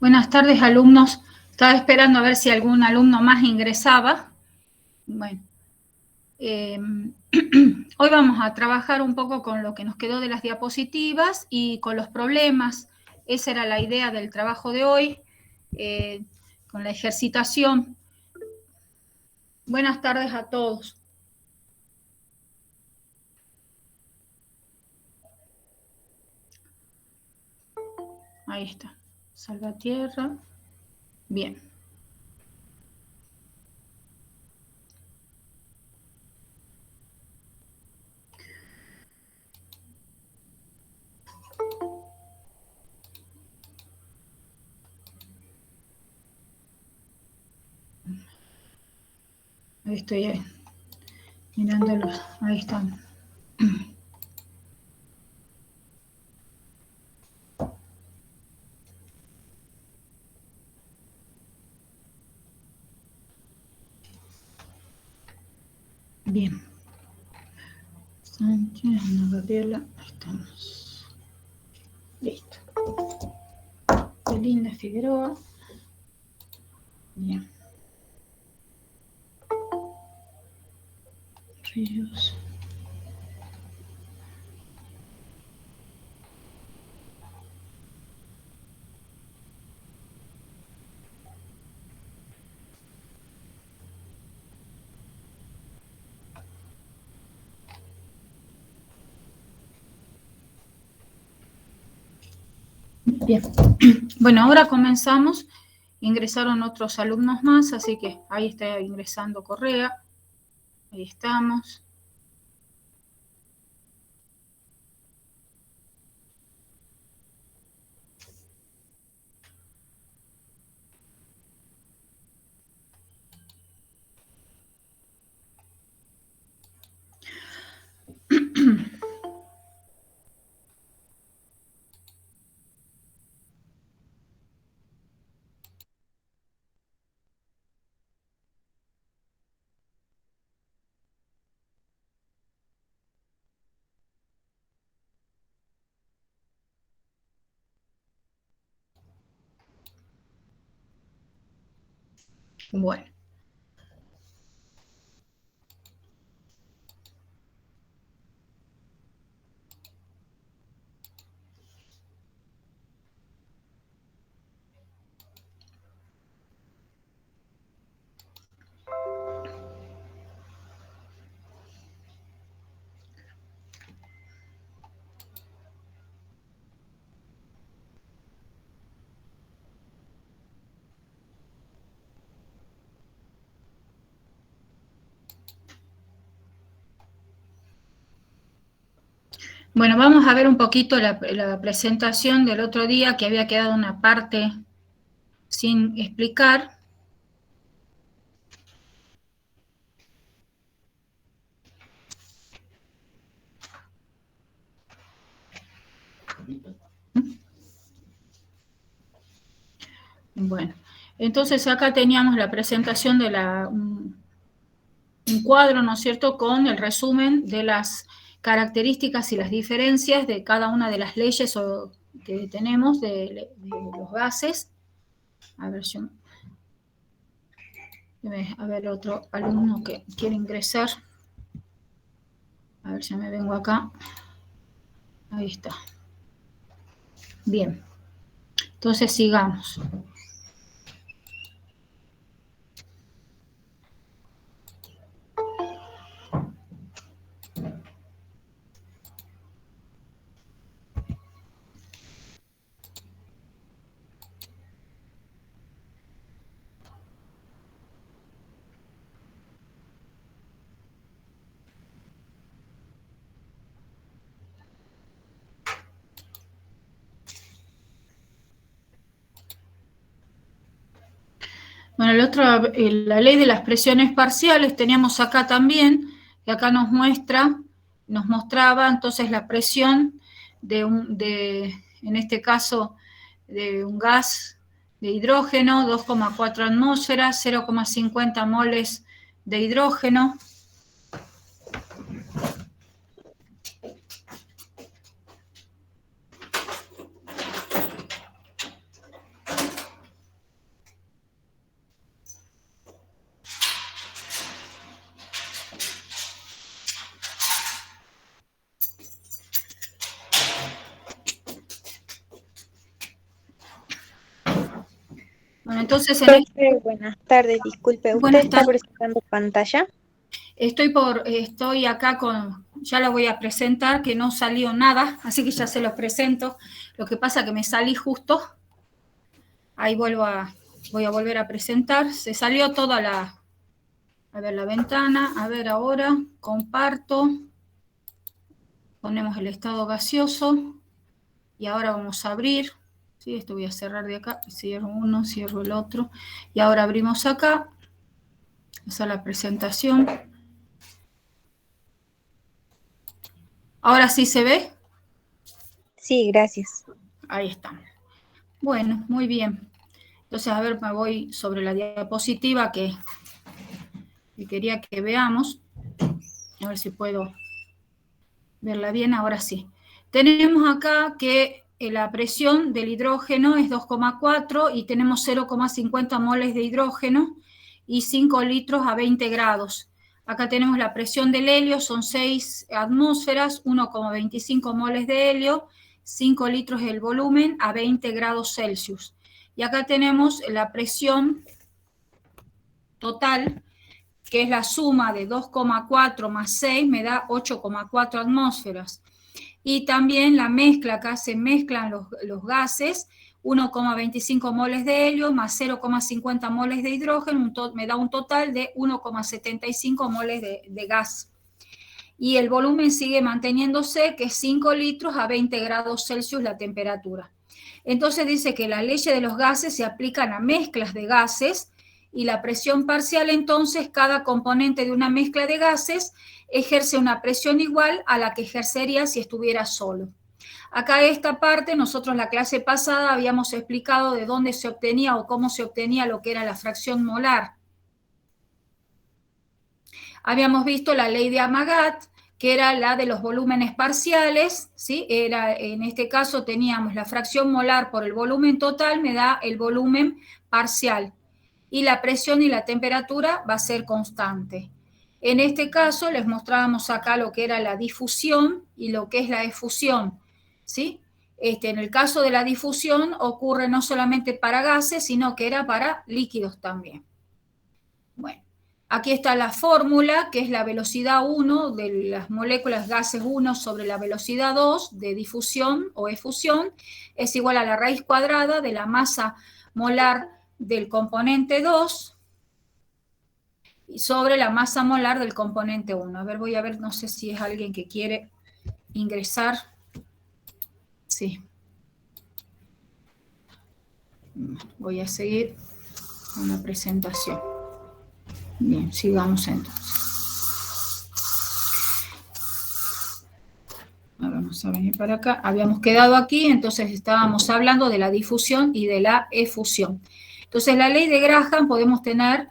Buenas tardes, alumnos. Estaba esperando a ver si algún alumno más ingresaba. Bueno, hoy vamos a trabajar un poco con lo que nos quedó de las diapositivas y con los problemas. Esa era la idea del trabajo de hoy, con la ejercitación. Buenas tardes a todos. Ahí está. Salvatierra. Bien. Ahí estoy mirándolos. Ahí están. Bien. Sánchez, Ana Gabriela, ahí estamos. Listo. Belinda Figueroa. Bien. Ríos. Bien. Bueno, ahora comenzamos. Ingresaron otros alumnos más, así que ahí está ingresando Correa. Ahí estamos. Bueno. Bueno, vamos a ver un poquito la presentación del otro día, que había quedado una parte sin explicar. Bueno, entonces acá teníamos la presentación de un cuadro, ¿no es cierto?, con el resumen de las características y las diferencias de cada una de las leyes que tenemos de los gases. A ver, otro alumno que quiere ingresar. A ver si me vengo acá. Ahí está. Bien. Entonces sigamos. Bueno, la ley de las presiones parciales teníamos acá también, que acá nos mostraba entonces la presión en este caso, de un gas de hidrógeno, 2,4 atmósferas, 0,50 moles de hidrógeno. Bueno, entonces Profe, buenas tardes, disculpe, ¿usted buenas está tardes. presentando pantalla? Estoy acá ya lo voy a presentar, que no salió nada, así que ya se los presento. Lo que pasa que me salí justo, ahí voy a volver a presentar. Se salió toda a ver la ventana, a ver ahora, comparto, ponemos el estado gaseoso y ahora vamos a abrir. Sí, esto voy a cerrar de acá, cierro uno, cierro el otro y ahora abrimos acá. Esa es la presentación. ¿Ahora sí se ve? Sí, gracias. Ahí estamos. Bueno, muy bien. Entonces, a ver, me voy sobre la diapositiva que quería que veamos. A ver si puedo verla bien. Ahora sí. Tenemos acá que la presión del hidrógeno es 2,4 y tenemos 0,50 moles de hidrógeno y 5 litros a 20 grados. Acá tenemos la presión del helio, son 6 atmósferas, 1,25 moles de helio, 5 litros el volumen a 20 grados Celsius. Y acá tenemos la presión total, que es la suma de 2,4 más 6, me da 8,4 atmósferas. Y también la mezcla, acá se mezclan los gases, 1,25 moles de helio más 0,50 moles de hidrógeno, me da un total de 1,75 moles de gas. Y el volumen sigue manteniéndose, que es 5 litros a 20 grados Celsius la temperatura. Entonces dice que las leyes de los gases se aplican a mezclas de gases y la presión parcial, entonces, cada componente de una mezcla de gases ejerce una presión igual a la que ejercería si estuviera solo. Acá esta parte, nosotros la clase pasada habíamos explicado de dónde se obtenía o cómo se obtenía lo que era la fracción molar. Habíamos visto la ley de Amagat, que era la de los volúmenes parciales, ¿sí? En este caso teníamos la fracción molar por el volumen total, me da el volumen parcial. Y la presión y la temperatura va a ser constante. En este caso les mostrábamos acá lo que era la difusión y lo que es la efusión, ¿sí? En el caso de la difusión ocurre no solamente para gases, sino que era para líquidos también. Bueno, aquí está la fórmula, que es la velocidad 1 de las moléculas gases 1 sobre la velocidad 2 de difusión o efusión, es igual a la raíz cuadrada de la masa molar del componente 2 sobre la masa molar del componente 1. A ver, voy a ver, no sé si es alguien que quiere ingresar. Sí. Voy a seguir con la presentación. Bien, sigamos entonces. Ahora vamos a venir para acá. Habíamos quedado aquí, entonces estábamos hablando de la difusión y de la efusión. Entonces, la ley de Graham podemos tener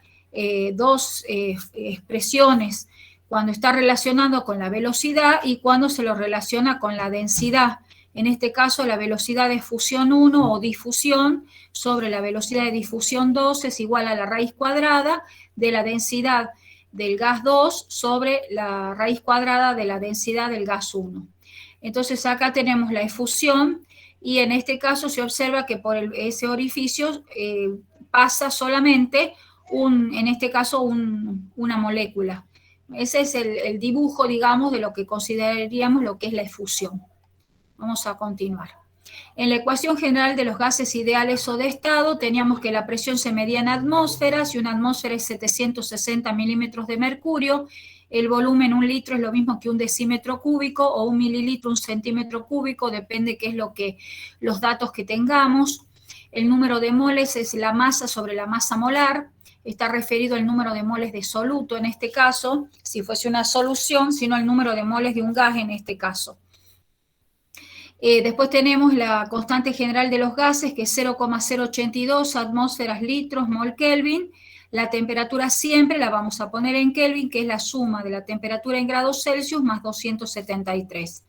dos expresiones cuando está relacionado con la velocidad y cuando se lo relaciona con la densidad. En este caso, la velocidad de fusión 1 o difusión sobre la velocidad de difusión 2 es igual a la raíz cuadrada de la densidad del gas 2 sobre la raíz cuadrada de la densidad del gas 1. Entonces acá tenemos la efusión y en este caso se observa que por ese orificio pasa solamente en este caso una molécula. Ese es el dibujo, digamos, de lo que consideraríamos lo que es la efusión. Vamos a continuar. En la ecuación general de los gases ideales o de estado teníamos que la presión se medía en atmósferas y una atmósfera es 760 milímetros de mercurio. El volumen, 1 litro, es lo mismo que un decímetro cúbico o 1 mililitro, 1 centímetro cúbico, depende qué es los datos que tengamos. El número de moles es la masa sobre la masa molar, está referido al número de moles de soluto en este caso, si fuese una solución, sino el número de moles de un gas en este caso. Después tenemos la constante general de los gases, que es 0,082 atmósferas litros mol Kelvin. La temperatura siempre la vamos a poner en Kelvin, que es la suma de la temperatura en grados Celsius más 273.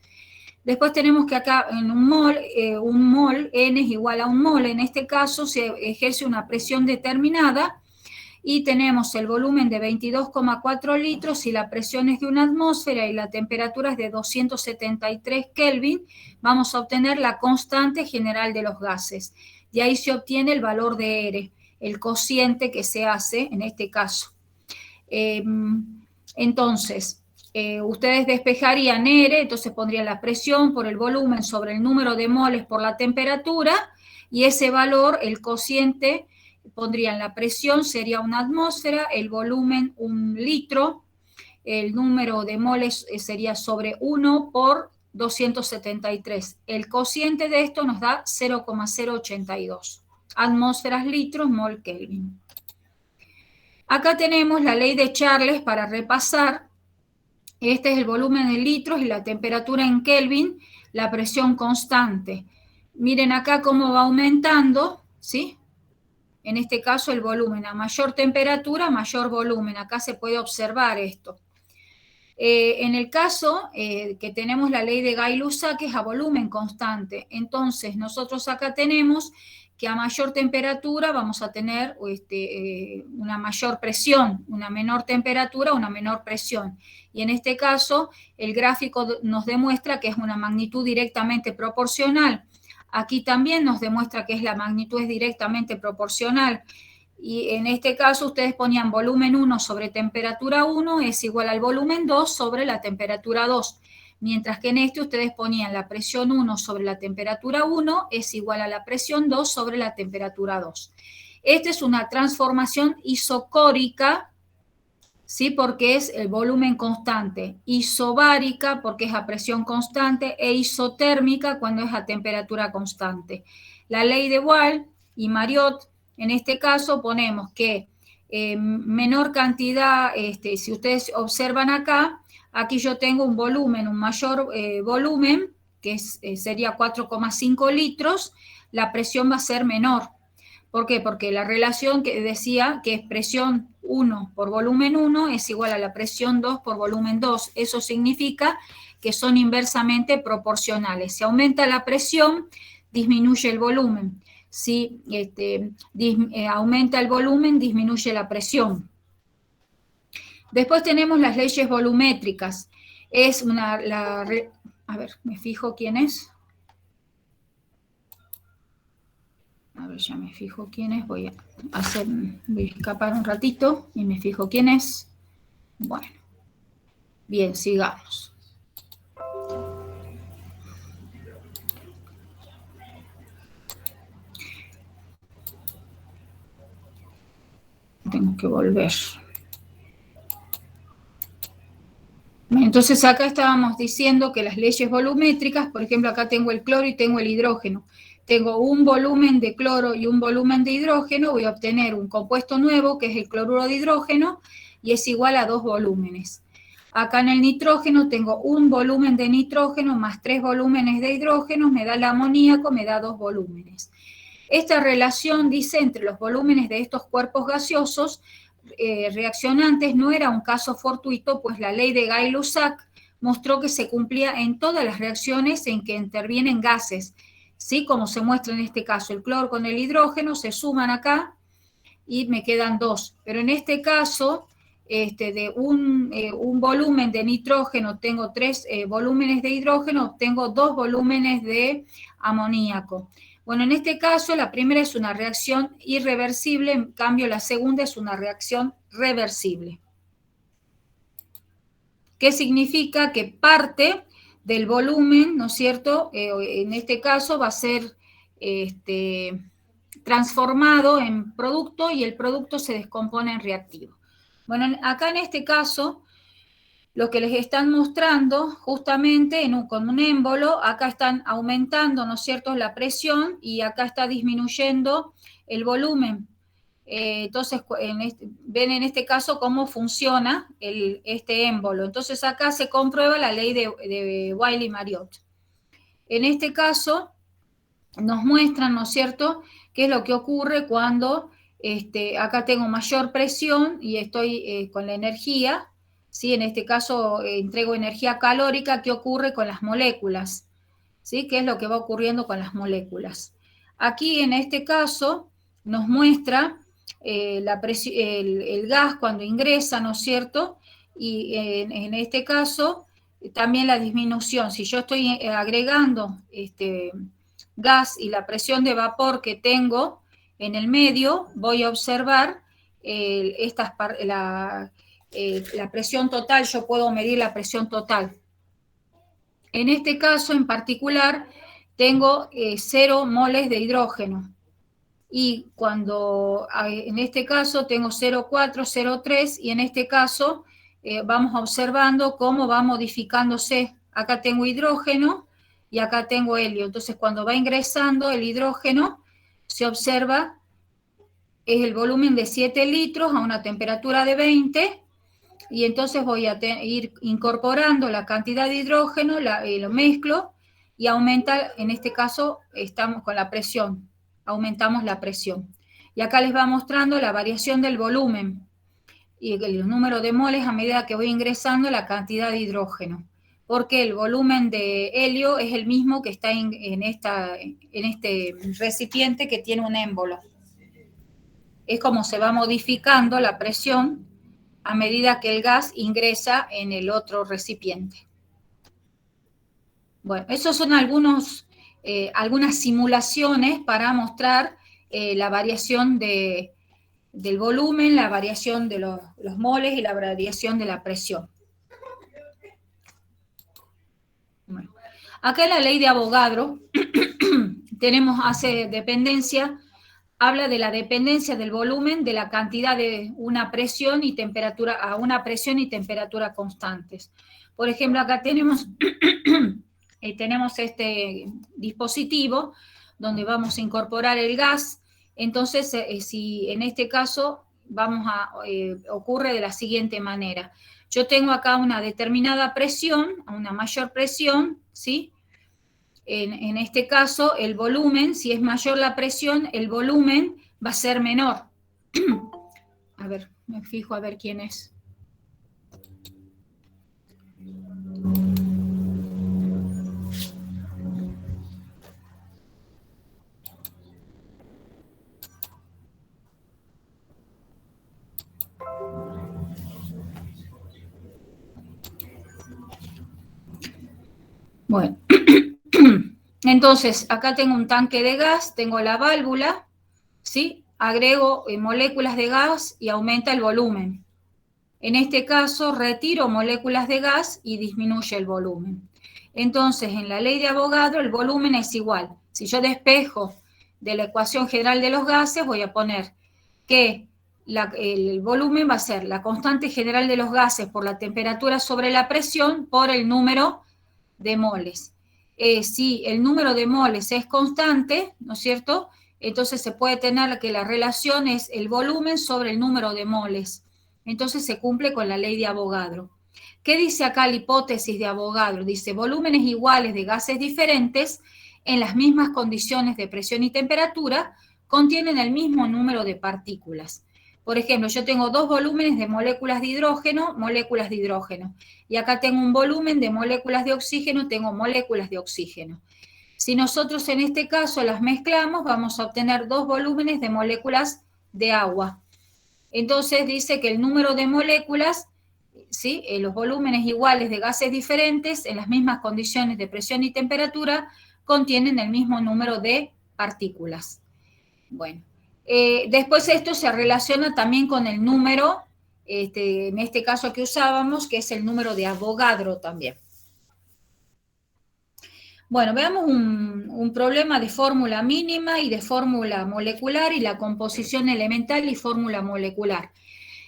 Después tenemos que acá en un mol, N es igual a un mol. En este caso se ejerce una presión determinada y tenemos el volumen de 22,4 litros y la presión es de una atmósfera y la temperatura es de 273 Kelvin, vamos a obtener la constante general de los gases. De ahí se obtiene el valor de R. el cociente que se hace en este caso. Entonces, ustedes despejarían R, entonces pondrían la presión por el volumen sobre el número de moles por la temperatura, y ese valor, el cociente, pondrían la presión, sería una atmósfera, el volumen 1 litro, el número de moles sería sobre 1 por 273. El cociente de esto nos da 0,082 atmósferas litros mol Kelvin. Acá tenemos la ley de Charles para repasar. Este es el volumen en litros y la temperatura en Kelvin, la presión constante. Miren acá cómo va aumentando, ¿sí? En este caso el volumen, a mayor temperatura, mayor volumen. Acá se puede observar esto. En el caso que tenemos la ley de Gay-Lussac, que es a volumen constante. Entonces, nosotros acá tenemos que a mayor temperatura vamos a tener una mayor presión, una menor temperatura, una menor presión. Y en este caso, el gráfico nos demuestra que es una magnitud directamente proporcional. Aquí también nos demuestra que la magnitud es directamente proporcional. Y en este caso ustedes ponían volumen 1 sobre temperatura 1 es igual al volumen 2 sobre la temperatura 2. Mientras que en este ustedes ponían la presión 1 sobre la temperatura 1 es igual a la presión 2 sobre la temperatura 2. Esta es una transformación isocórica, ¿sí? Porque es el volumen constante, isobárica porque es a presión constante e isotérmica cuando es a temperatura constante. La ley de Wall y Mariotte, en este caso ponemos que menor cantidad, si ustedes observan acá, aquí yo tengo un volumen, un mayor volumen, que sería 4,5 litros, la presión va a ser menor. ¿Por qué? Porque la relación que decía que es presión 1 por volumen 1 es igual a la presión 2 por volumen 2. Eso significa que son inversamente proporcionales. Si aumenta la presión, disminuye el volumen. Si aumenta el volumen, disminuye la presión. Después tenemos las leyes volumétricas. A ver, me fijo quién es. A ver, ya me fijo quién es. Voy a escapar un ratito y me fijo quién es. Bueno, bien, sigamos. Tengo que volver. Entonces acá estábamos diciendo que las leyes volumétricas, por ejemplo, acá tengo el cloro y tengo el hidrógeno. Tengo un volumen de cloro y un volumen de hidrógeno, voy a obtener un compuesto nuevo que es el cloruro de hidrógeno y es igual a 2 volúmenes. Acá en el nitrógeno tengo un volumen de nitrógeno más 3 volúmenes de hidrógeno, me da el amoníaco, me da 2 volúmenes. Esta relación dice entre los volúmenes de estos cuerpos gaseosos reaccionantes no era un caso fortuito, pues la ley de Gay-Lussac mostró que se cumplía en todas las reacciones en que intervienen gases, ¿sí? Como se muestra en este caso, el cloro con el hidrógeno se suman acá y me quedan 2. Pero en este caso, de un volumen de nitrógeno tengo 3 volúmenes de hidrógeno, tengo 2 volúmenes de amoníaco. Bueno, en este caso la primera es una reacción irreversible, en cambio la segunda es una reacción reversible. ¿Qué significa? Que parte del volumen, ¿no es cierto? En este caso va a ser transformado en producto y el producto se descompone en reactivo. Bueno, acá en este caso, lo que les están mostrando justamente con un émbolo, acá están aumentando, ¿no es cierto?, la presión y acá está disminuyendo el volumen. Entonces, ven en este caso cómo funciona este émbolo. Entonces, acá se comprueba la ley de Wiley-Mariotte. En este caso, nos muestran, ¿no es cierto?, qué es lo que ocurre cuando acá tengo mayor presión y estoy con la energía, ¿sí? En este caso entrego energía calórica. ¿Qué ocurre con las moléculas? ¿Sí? ¿Qué es lo que va ocurriendo con las moléculas? Aquí en este caso nos muestra el gas cuando ingresa, ¿no es cierto? Y en este caso también la disminución. Si yo estoy agregando gas y la presión de vapor que tengo en el medio voy a observar la presión total, yo puedo medir la presión total. En este caso en particular tengo 0 moles de hidrógeno. Y cuando en este caso tengo 0,4, 0,3 y en este caso vamos observando cómo va modificándose. Acá tengo hidrógeno y acá tengo helio. Entonces cuando va ingresando el hidrógeno se observa es el volumen de 7 litros a una temperatura de 20 y entonces voy a ir incorporando la cantidad de hidrógeno, lo mezclo y aumenta, en este caso estamos con la presión, aumentamos la presión. Y acá les va mostrando la variación del volumen y el número de moles a medida que voy ingresando la cantidad de hidrógeno, porque el volumen de helio es el mismo que está en este recipiente que tiene un émbolo. Es como se va modificando la presión a medida que el gas ingresa en el otro recipiente. Bueno, esos son algunas simulaciones para mostrar la variación del volumen, la variación de los moles y la variación de la presión. Bueno, acá en la ley de Avogadro tenemos, hace dependencia, habla de la dependencia del volumen de la cantidad de una presión y temperatura a una presión y temperatura constantes. Por ejemplo, acá tenemos este dispositivo donde vamos a incorporar el gas. Entonces, si en este caso ocurre de la siguiente manera. Yo tengo acá una determinada presión, una mayor presión, ¿sí? En este caso, el volumen, si es mayor la presión, el volumen va a ser menor. A ver, me fijo a ver quién es. Bueno, entonces acá tengo un tanque de gas, tengo la válvula, ¿sí? Agrego moléculas de gas y aumenta el volumen. En este caso, retiro moléculas de gas y disminuye el volumen. Entonces, en la ley de Avogadro, el volumen es igual. Si yo despejo de la ecuación general de los gases, voy a poner que el volumen va a ser la constante general de los gases por la temperatura sobre la presión por el número de moles. Si el número de moles es constante, ¿no es cierto?, entonces se puede tener que la relación es el volumen sobre el número de moles. Entonces se cumple con la ley de Avogadro. ¿Qué dice acá la hipótesis de Avogadro? Dice, volúmenes iguales de gases diferentes en las mismas condiciones de presión y temperatura contienen el mismo número de partículas. Por ejemplo, yo tengo 2 volúmenes de moléculas de hidrógeno, y acá tengo un volumen de moléculas de oxígeno, tengo moléculas de oxígeno. Si nosotros en este caso las mezclamos, vamos a obtener 2 volúmenes de moléculas de agua. Entonces dice que el número de moléculas, ¿sí?, los volúmenes iguales de gases diferentes en las mismas condiciones de presión y temperatura contienen el mismo número de partículas. Bueno, después esto se relaciona también con el número, en este caso que usábamos, que es el número de Avogadro también. Bueno, veamos un problema de fórmula mínima y de fórmula molecular y la composición elemental y fórmula molecular.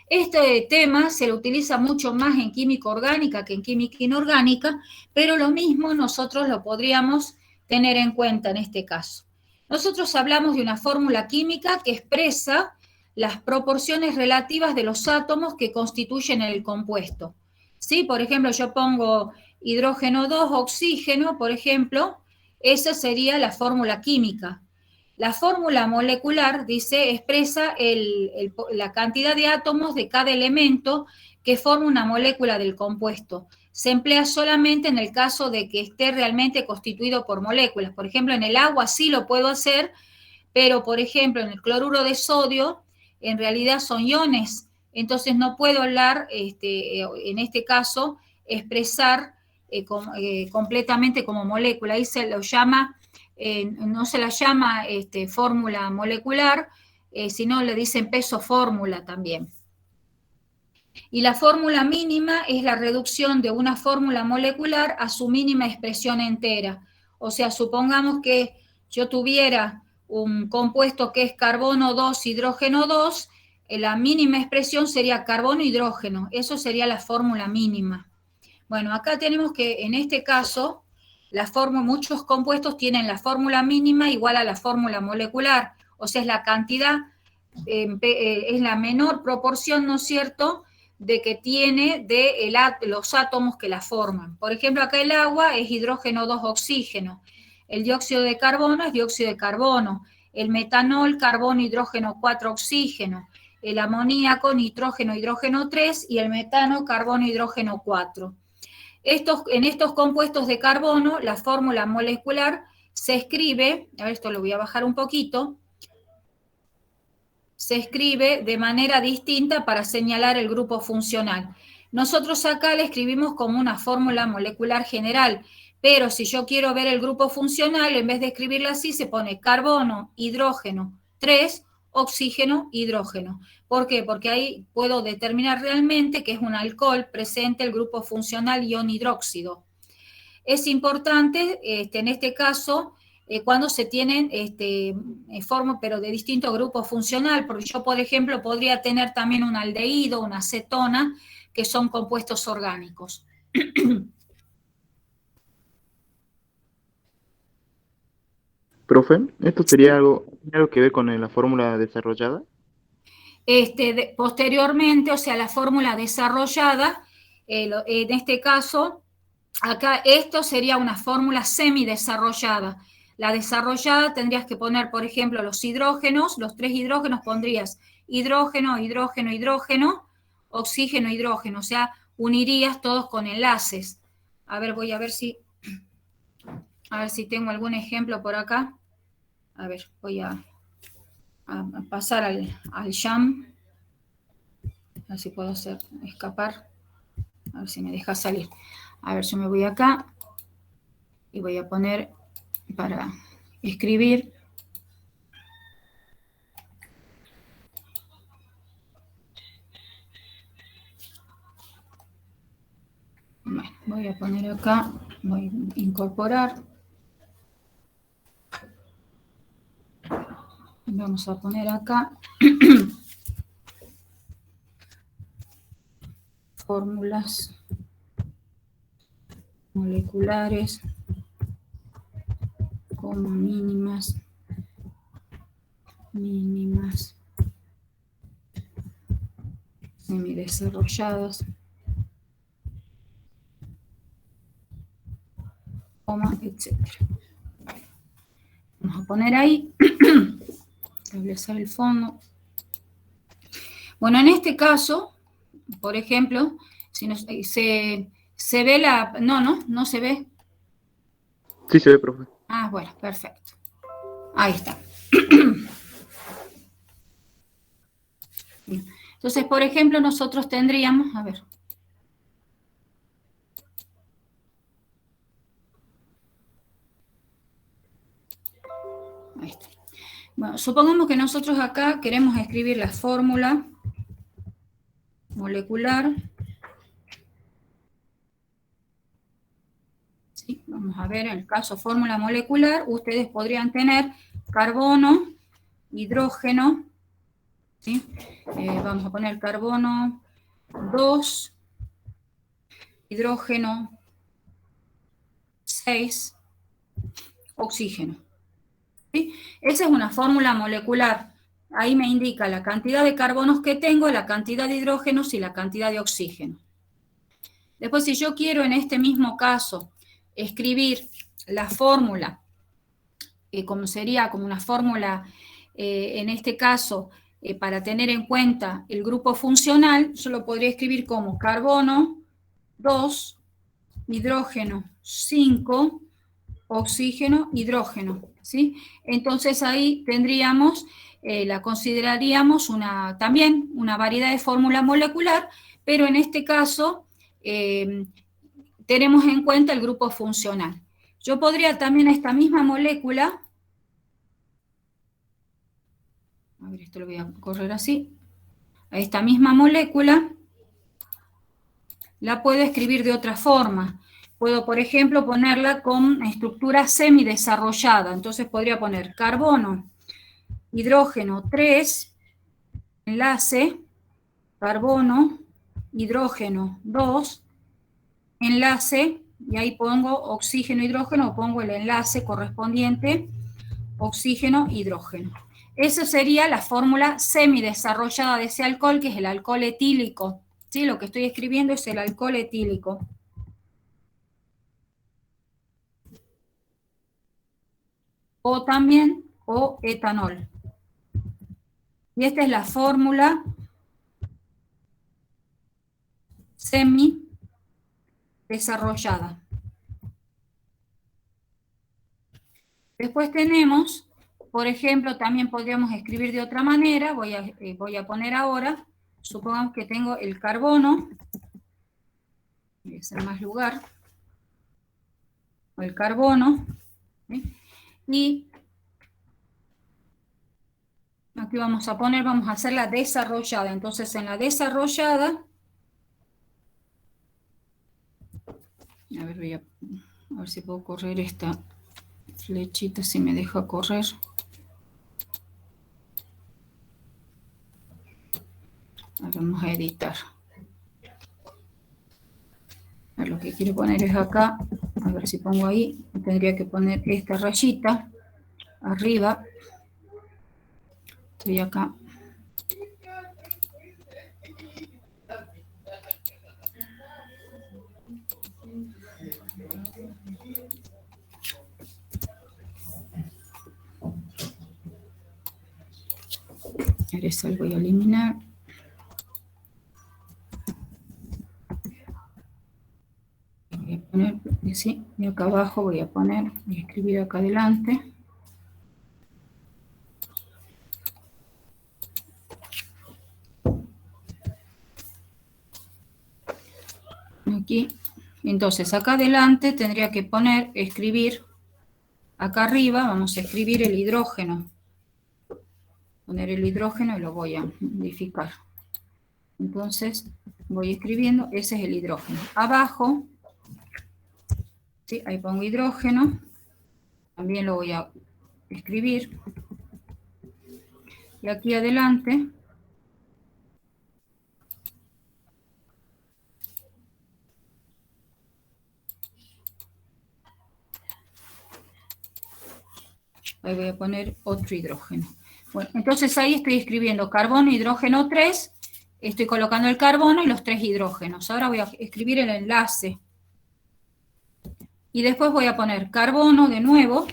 Este tema se lo utiliza mucho más en química orgánica que en química inorgánica, pero lo mismo nosotros lo podríamos tener en cuenta en este caso. Nosotros hablamos de una fórmula química que expresa las proporciones relativas de los átomos que constituyen el compuesto. ¿Sí? Por ejemplo, yo pongo hidrógeno 2, oxígeno, por ejemplo, esa sería la fórmula química. La fórmula molecular, dice, expresa la cantidad de átomos de cada elemento que forma una molécula del compuesto. Se emplea solamente en el caso de que esté realmente constituido por moléculas. Por ejemplo, en el agua sí lo puedo hacer, pero, por ejemplo, en el cloruro de sodio, en realidad son iones. Entonces no puedo hablar, en este caso, expresar completamente como molécula. Ahí se lo llama no se la llama fórmula molecular, sino le dicen peso fórmula también. Y la fórmula mínima es la reducción de una fórmula molecular a su mínima expresión entera. O sea, supongamos que yo tuviera un compuesto que es carbono 2, hidrógeno 2, la mínima expresión sería carbono-hidrógeno. Eso sería la fórmula mínima. Bueno, acá tenemos que, en este caso, muchos compuestos tienen la fórmula mínima igual a la fórmula molecular. O sea, es la cantidad, es la menor proporción, ¿no es cierto?, de que tiene de los átomos que la forman. Por ejemplo, acá el agua es hidrógeno 2 oxígeno, el dióxido de carbono es dióxido de carbono, el metanol, carbono, hidrógeno 4 oxígeno, el amoníaco, nitrógeno, hidrógeno 3 y el metano, carbono, hidrógeno 4. En estos compuestos de carbono, la fórmula molecular se escribe, a ver, esto lo voy a bajar un poquito, se escribe de manera distinta para señalar el grupo funcional. Nosotros acá le escribimos como una fórmula molecular general, pero si yo quiero ver el grupo funcional, en vez de escribirla así, se pone carbono, hidrógeno, 3, oxígeno, hidrógeno. ¿Por qué? Porque ahí puedo determinar realmente que es un alcohol presente el grupo funcional ion hidróxido. Es importante, en este caso, cuando se tienen formas, pero de distinto grupo funcional, porque yo, por ejemplo, podría tener también un aldehído, una acetona, que son compuestos orgánicos. Profe, ¿esto sería algo que ver con la fórmula desarrollada? Posteriormente, o sea, la fórmula desarrollada, en este caso, acá esto sería una fórmula semidesarrollada. La desarrollada tendrías que poner, por ejemplo, los hidrógenos, los 3 hidrógenos pondrías hidrógeno, hidrógeno, hidrógeno, oxígeno, hidrógeno, o sea, unirías todos con enlaces. A ver, voy a ver si tengo algún ejemplo por acá. A ver, voy a pasar al jam. A ver si puedo escapar. A ver si me deja salir. A ver, yo me voy acá y voy a poner para escribir. Bueno, voy a poner acá, voy a incorporar. Vamos a poner acá fórmulas moleculares como mínimas, semidesarrolladas, etc. Vamos a poner ahí, establecer el fondo. Bueno, en este caso, por ejemplo, si se ve la... No se ve. Sí se ve, profe. Ah, bueno, perfecto. Ahí está. Bien. Entonces, por ejemplo, nosotros tendríamos, a ver. Ahí está. Bueno, supongamos que nosotros acá queremos escribir la fórmula molecular. ¿Sí? Vamos a ver, en el caso fórmula molecular, ustedes podrían tener carbono, hidrógeno, ¿sí? Vamos a poner carbono 2, hidrógeno 6, oxígeno. ¿Sí? Esa es una fórmula molecular. Ahí me indica la cantidad de carbonos que tengo, la cantidad de hidrógenos y la cantidad de oxígeno. Después, si yo quiero en este mismo caso escribir la fórmula, como sería como una fórmula, en este caso, para tener en cuenta el grupo funcional, yo lo podría escribir como carbono 2, hidrógeno 5, oxígeno, hidrógeno, ¿sí? Entonces ahí tendríamos, la consideraríamos también una variedad de fórmula molecular, pero en este caso tenemos en cuenta el grupo funcional. Yo podría también esta misma molécula, a ver, esto lo voy a correr así, a esta misma molécula la puedo escribir de otra forma. Puedo, por ejemplo, ponerla con estructura semidesarrollada. Entonces podría poner carbono, hidrógeno 3, enlace, carbono, hidrógeno 2, enlace, y ahí pongo oxígeno, hidrógeno, pongo el enlace correspondiente, oxígeno, hidrógeno. Esa sería la fórmula semidesarrollada de ese alcohol, que es el alcohol etílico. ¿Sí? Lo que estoy escribiendo es el alcohol etílico. O también, o etanol. Y esta es la fórmula semidesarrollada. Después tenemos, por ejemplo, también podríamos escribir de otra manera, voy a poner ahora, supongamos que tengo el carbono, voy a hacer más lugar, el carbono, ¿sí? Y aquí vamos a hacer la desarrollada. Entonces en la desarrollada, a ver, voy a ver si puedo correr esta flechita, si me deja correr. Vamos a editar. Lo que quiero poner es acá, a ver si pongo ahí, tendría que poner esta rayita arriba. Estoy acá. Esa lo voy a eliminar. Voy a poner, sí, y acá abajo voy a escribir acá adelante. Aquí, entonces acá adelante tendría que escribir, acá arriba vamos a escribir el hidrógeno. Poner el hidrógeno y lo voy a modificar. Entonces voy escribiendo, ese es el hidrógeno. Abajo, ¿sí? Ahí pongo hidrógeno, también lo voy a escribir. Y aquí adelante, ahí voy a poner otro hidrógeno. Bueno, entonces ahí estoy escribiendo carbono, hidrógeno 3, estoy colocando el carbono y los 3 hidrógenos. Ahora voy a escribir el enlace. Y después voy a poner carbono de nuevo,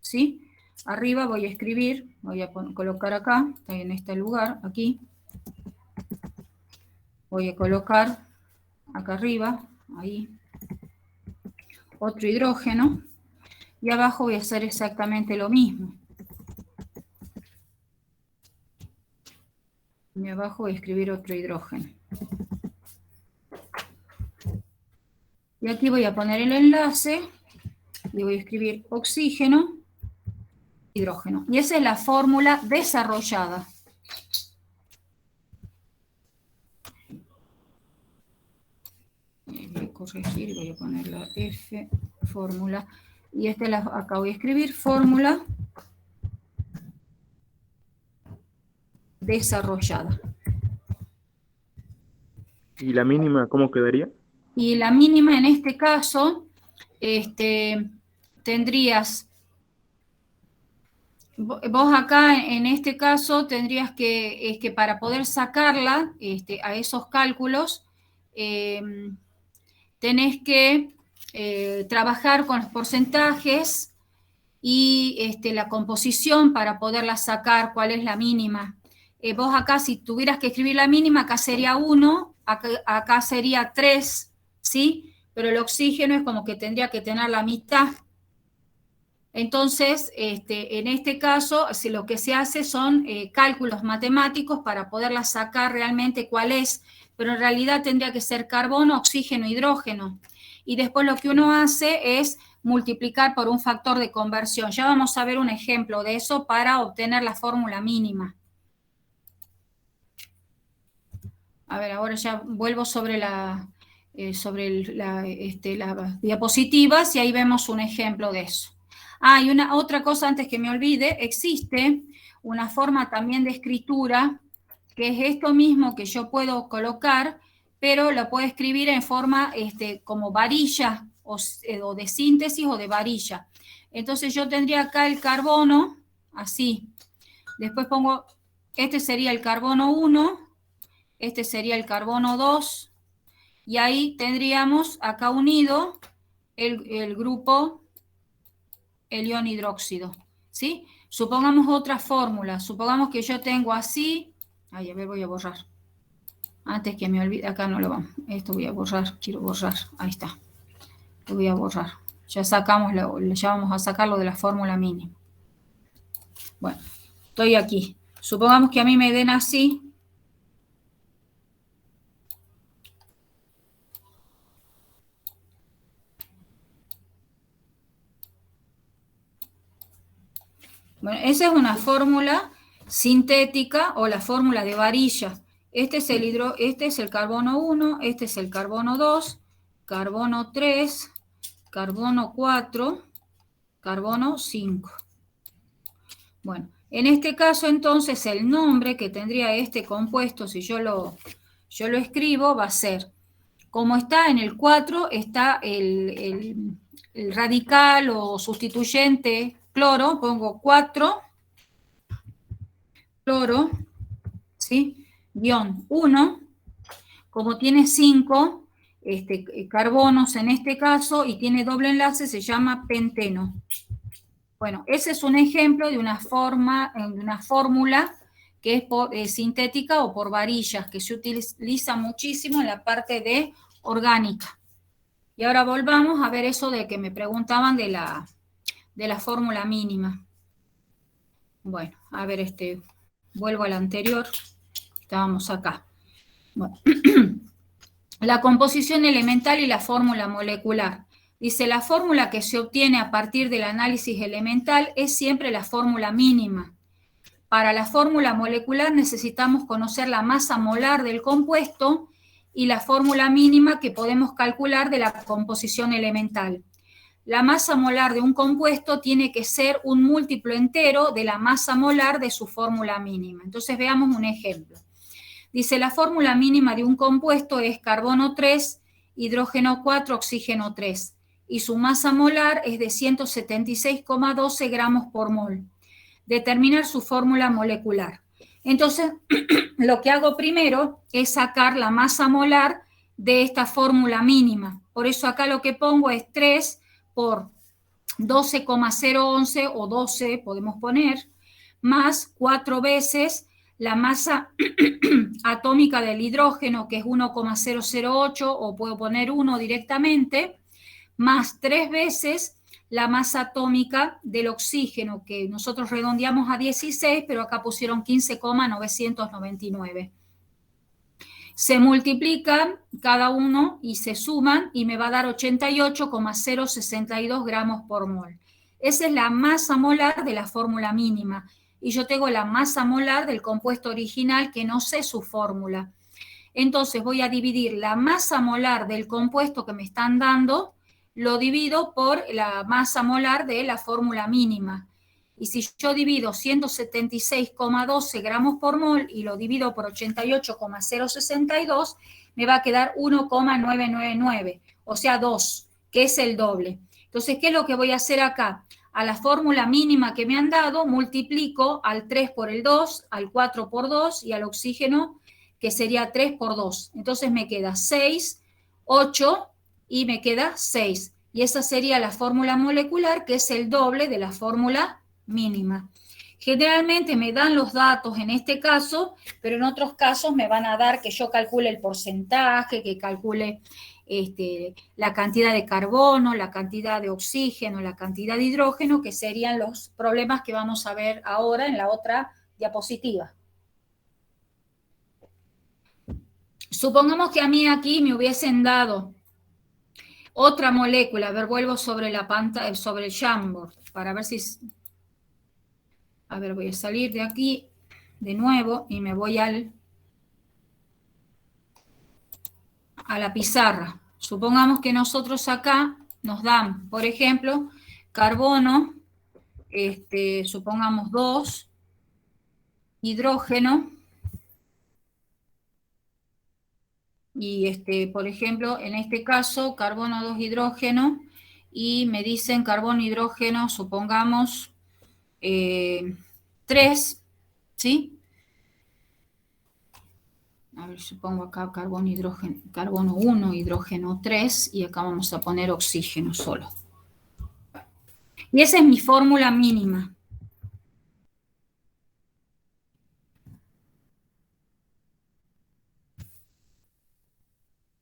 ¿sí? Arriba voy a escribir, voy a colocar acá, en este lugar, aquí. Voy a colocar acá arriba, ahí, otro hidrógeno. Y abajo voy a hacer exactamente lo mismo. Y abajo voy a escribir otro hidrógeno. Y aquí voy a poner el enlace y voy a escribir oxígeno, hidrógeno. Y esa es la fórmula desarrollada. Voy a corregir y voy a poner la F, fórmula. Y acá voy a escribir fórmula desarrollada. ¿Y la mínima cómo quedaría? Y la mínima en este caso, tendrías, vos acá en este caso tendrías que para poder sacarla a esos cálculos, tenés que trabajar con los porcentajes y la composición para poderla sacar, cuál es la mínima. Vos acá, si tuvieras que escribir la mínima, acá sería 1, acá sería 3, ¿sí? Pero el oxígeno es como que tendría que tener la mitad. Entonces, en este caso, lo que se hace son cálculos matemáticos para poderla sacar realmente cuál es, pero en realidad tendría que ser carbono, oxígeno, hidrógeno. Y después lo que uno hace es multiplicar por un factor de conversión. Ya vamos a ver un ejemplo de eso para obtener la fórmula mínima. A ver, ahora ya vuelvo sobre las diapositivas y ahí vemos un ejemplo de eso. Ah, y otra cosa antes que me olvide, existe una forma también de escritura que es esto mismo que yo puedo colocar, pero lo puedo escribir en forma como varilla o de síntesis o de varilla. Entonces yo tendría acá el carbono, así. Después pongo, este sería el carbono 1, este sería el carbono 2, y ahí tendríamos acá unido el grupo, el ion hidróxido, ¿sí? Supongamos otra fórmula, supongamos que yo tengo así, ay, a ver, voy a borrar, antes que me olvide, acá no lo vamos, esto voy a borrar, quiero borrar, ahí está, lo voy a borrar, ya sacamos, ya vamos a sacarlo de la fórmula mínima. Bueno, estoy aquí, supongamos que a mí me den así, bueno, esa es una fórmula sintética o la fórmula de varilla. Este es el carbono 1, este es el carbono 2, carbono 3, carbono 4, carbono 5. Bueno, en este caso entonces el nombre que tendría este compuesto, si yo lo escribo, va a ser, como está en el 4, está el radical o sustituyente cloro, pongo 4, cloro, ¿sí? Guión 1, como tiene 5 carbonos en este caso y tiene doble enlace, se llama penteno. Bueno, ese es un ejemplo de una fórmula que es sintética o por varillas, que se utiliza muchísimo en la parte de orgánica. Y ahora volvamos a ver eso de que me preguntaban de la fórmula mínima. Bueno, a ver, vuelvo al anterior. Estábamos acá. Bueno. La composición elemental y la fórmula molecular. Dice, la fórmula que se obtiene a partir del análisis elemental es siempre la fórmula mínima. Para la fórmula molecular necesitamos conocer la masa molar del compuesto y la fórmula mínima que podemos calcular de la composición elemental. La masa molar de un compuesto tiene que ser un múltiplo entero de la masa molar de su fórmula mínima. Entonces veamos un ejemplo. Dice, la fórmula mínima de un compuesto es carbono 3, hidrógeno 4, oxígeno 3, y su masa molar es de 176,12 gramos por mol. Determinar su fórmula molecular. Entonces, lo que hago primero es sacar la masa molar de esta fórmula mínima. Por eso acá lo que pongo es 3 por 12,011 o 12, podemos poner, más 4 veces la masa atómica del hidrógeno, que es 1,008, o puedo poner 1 directamente, más 3 veces la masa atómica del oxígeno, que nosotros redondeamos a 16, pero acá pusieron 15,999. Se multiplican cada uno y se suman y me va a dar 88,062 gramos por mol. Esa es la masa molar de la fórmula mínima. Y yo tengo la masa molar del compuesto original que no sé su fórmula. Entonces voy a dividir la masa molar del compuesto que me están dando, lo divido por la masa molar de la fórmula mínima. Y si yo divido 176,12 gramos por mol y lo divido por 88,062, me va a quedar 1,999, o sea 2, que es el doble. Entonces, ¿qué es lo que voy a hacer acá? A la fórmula mínima que me han dado, multiplico al 3 por el 2, al 4 por 2 y al oxígeno, que sería 3 por 2. Entonces me queda 6, 8 y me queda 6. Y esa sería la fórmula molecular, que es el doble de la fórmula mínima. Generalmente me dan los datos en este caso, pero en otros casos me van a dar que yo calcule el porcentaje, que calcule la cantidad de carbono, la cantidad de oxígeno, la cantidad de hidrógeno, que serían los problemas que vamos a ver ahora en la otra diapositiva. Supongamos que a mí aquí me hubiesen dado Otra molécula, a ver, vuelvo sobre la pantalla, sobre el Jamboard, para ver si... A ver, voy a salir de aquí de nuevo y me voy a la pizarra. Supongamos que nosotros acá nos dan, por ejemplo, carbono, supongamos 2, hidrógeno, y por ejemplo, en este caso, carbono 2, hidrógeno, y me dicen carbono, hidrógeno, supongamos 3, ¿sí? A ver, supongo acá carbono, hidrógeno, carbono 1, hidrógeno 3, y acá vamos a poner oxígeno solo. Y esa es mi fórmula mínima.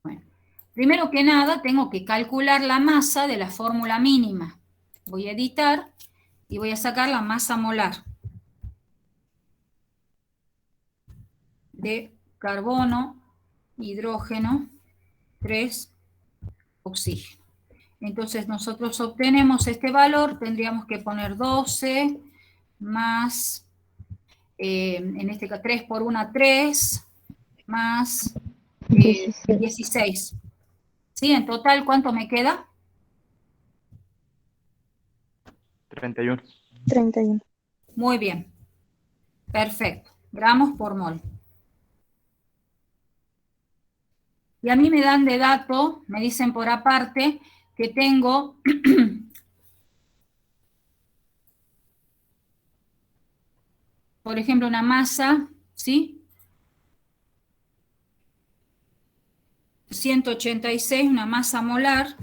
Bueno, primero que nada tengo que calcular la masa de la fórmula mínima. Voy a editar y voy a sacar la masa molar de carbono, hidrógeno, 3, oxígeno. Entonces nosotros obtenemos este valor, tendríamos que poner 12 más, en este caso 3 por 1, 3, más 16. ¿Sí? En total, ¿cuánto me queda? 31. 31. Muy bien. Perfecto. Gramos por mol. Y a mí me dan de dato, me dicen por aparte, que tengo por ejemplo, una masa, ¿sí? 186, una masa molar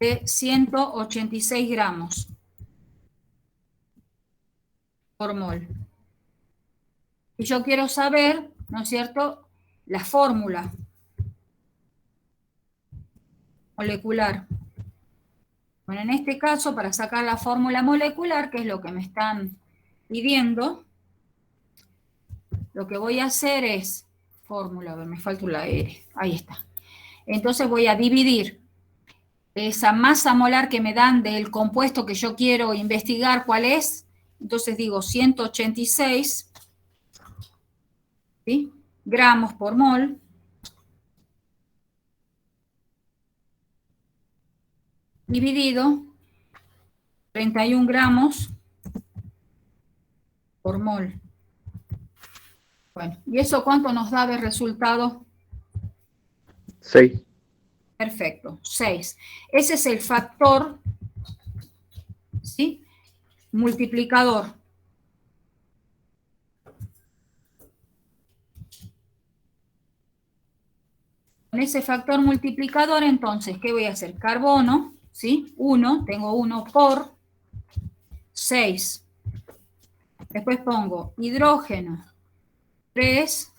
de 186 gramos por mol. Y yo quiero saber, ¿no es cierto?, la fórmula molecular. Bueno, en este caso, para sacar la fórmula molecular, que es lo que me están pidiendo, lo que voy a hacer es, fórmula, a ver, me falta la R, ahí está. Entonces voy a dividir esa masa molar que me dan del compuesto que yo quiero investigar cuál es. Entonces digo 186, ¿sí?, gramos por mol. Dividido 31 gramos por mol. Bueno, ¿y eso cuánto nos da de resultado? 6. Perfecto, 6. Ese es el factor, ¿sí?, multiplicador. Con ese factor multiplicador, entonces, ¿qué voy a hacer? Carbono, ¿sí? 1, tengo 1 por 6. Después pongo hidrógeno, 3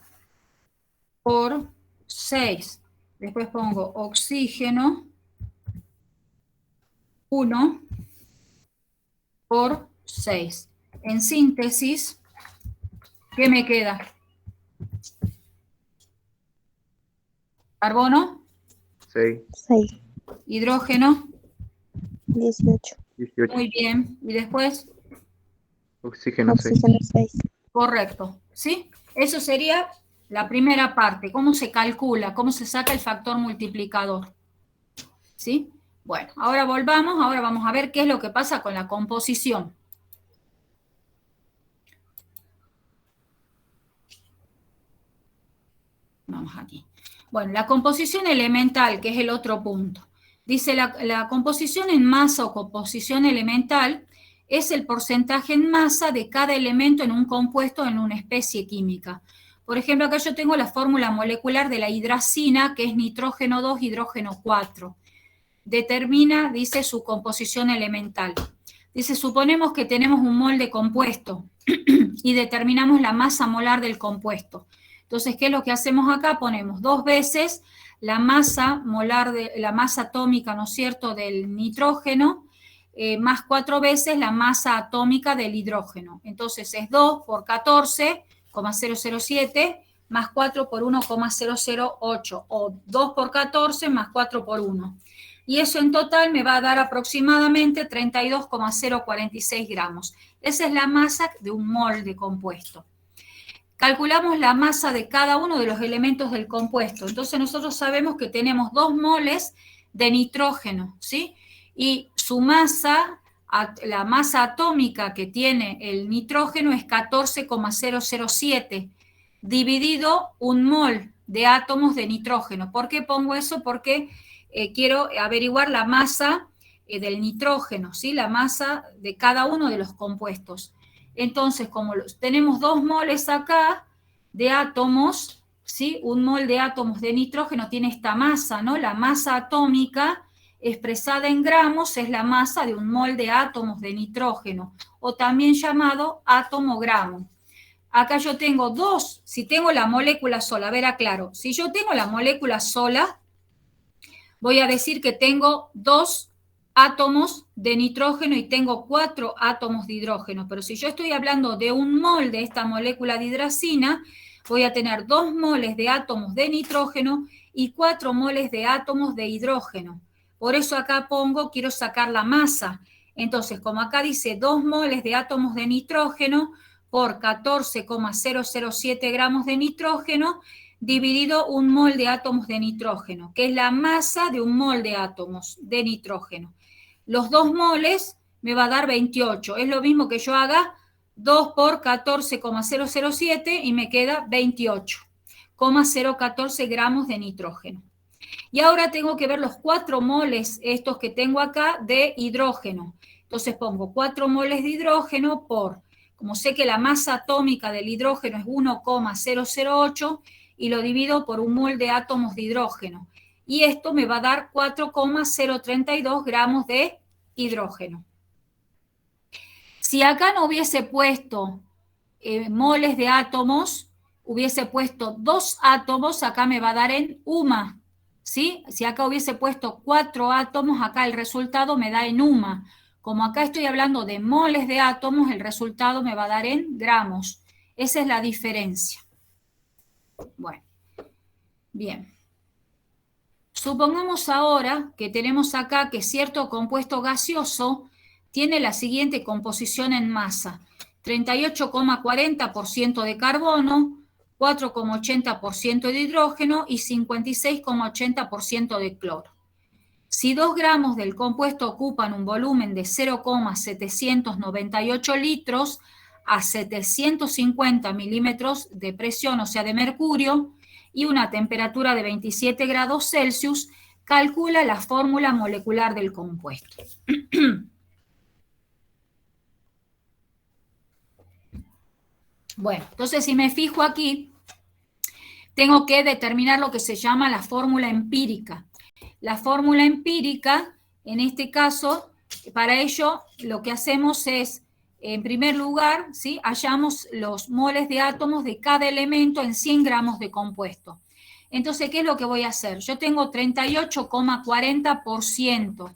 por 6. Después pongo oxígeno, 1 por 6. En síntesis, ¿qué me queda? Carbono, 6. 6. hidrógeno, 18. 18. muy bien. Y después, Oxígeno 6. Oxígeno 6. correcto, ¿sí? Eso sería la primera parte, cómo se calcula, cómo se saca el factor multiplicador, ¿sí? Bueno, ahora volvamos, ahora vamos a ver qué es lo que pasa con la composición. Vamos aquí. Bueno, la composición elemental, que es el otro punto. Dice la composición en masa o composición elemental es el porcentaje en masa de cada elemento en un compuesto en una especie química. Por ejemplo, acá yo tengo la fórmula molecular de la hidracina, que es nitrógeno 2, hidrógeno 4. Determina, dice, su composición elemental. Dice, suponemos que tenemos un mol de compuesto y determinamos la masa molar del compuesto. Entonces, ¿qué es lo que hacemos acá? Ponemos 2 veces la masa molar, la masa atómica, ¿no es cierto?, del nitrógeno, más 4 veces la masa atómica del hidrógeno. Entonces, es 2 por 14,007 más 4 por 1,008, o 2 por 14 más 4 por 1. Y eso en total me va a dar aproximadamente 32,046 gramos. Esa es la masa de un mol de compuesto. Calculamos la masa de cada uno de los elementos del compuesto. Entonces nosotros sabemos que tenemos 2 moles de nitrógeno, ¿sí? Y su masa, la masa atómica que tiene el nitrógeno es 14,007, dividido un mol de átomos de nitrógeno. ¿Por qué pongo eso? Porque quiero averiguar la masa del nitrógeno, ¿sí? La masa de cada uno de los compuestos. Entonces, como tenemos 2 moles acá de átomos, ¿sí? Un mol de átomos de nitrógeno tiene esta masa, ¿no? La masa atómica expresada en gramos es la masa de un mol de átomos de nitrógeno, o también llamado átomo-gramo. Acá yo tengo 2, si tengo la molécula sola, a ver, aclaro, si yo tengo la molécula sola, voy a decir que tengo 2 átomos de nitrógeno y tengo 4 átomos de hidrógeno, pero si yo estoy hablando de un mol de esta molécula de hidracina, voy a tener 2 moles de átomos de nitrógeno y 4 moles de átomos de hidrógeno. Por eso acá pongo, quiero sacar la masa. Entonces, como acá dice 2 moles de átomos de nitrógeno por 14,007 gramos de nitrógeno, dividido un mol de átomos de nitrógeno, que es la masa de un mol de átomos de nitrógeno. Los 2 moles me va a dar 28. Es lo mismo que yo haga 2 por 14,007 y me queda 28,014 gramos de nitrógeno. Y ahora tengo que ver los 4 moles, estos que tengo acá, de hidrógeno. Entonces pongo 4 moles de hidrógeno por, como sé que la masa atómica del hidrógeno es 1,008, y lo divido por un mol de átomos de hidrógeno. Y esto me va a dar 4,032 gramos de hidrógeno. Si acá no hubiese puesto moles de átomos, hubiese puesto 2 átomos, acá me va a dar en UMA, ¿sí? Si acá hubiese puesto 4 átomos, acá el resultado me da en UMA. Como acá estoy hablando de moles de átomos, el resultado me va a dar en gramos. Esa es la diferencia. Bueno, bien. Supongamos ahora que tenemos acá que cierto compuesto gaseoso tiene la siguiente composición en masa: 38,40% de carbono, 4,80% de hidrógeno y 56,80% de cloro. Si 2 gramos del compuesto ocupan un volumen de 0,798 litros a 750 milímetros de presión, o sea, de mercurio, y una temperatura de 27 grados Celsius, calcula la fórmula molecular del compuesto. Bueno, entonces si me fijo aquí, tengo que determinar lo que se llama la fórmula empírica. La fórmula empírica, en este caso, para ello lo que hacemos es, en primer lugar, ¿sí?, hallamos los moles de átomos de cada elemento en 100 gramos de compuesto. Entonces, ¿qué es lo que voy a hacer? Yo tengo 38,40%.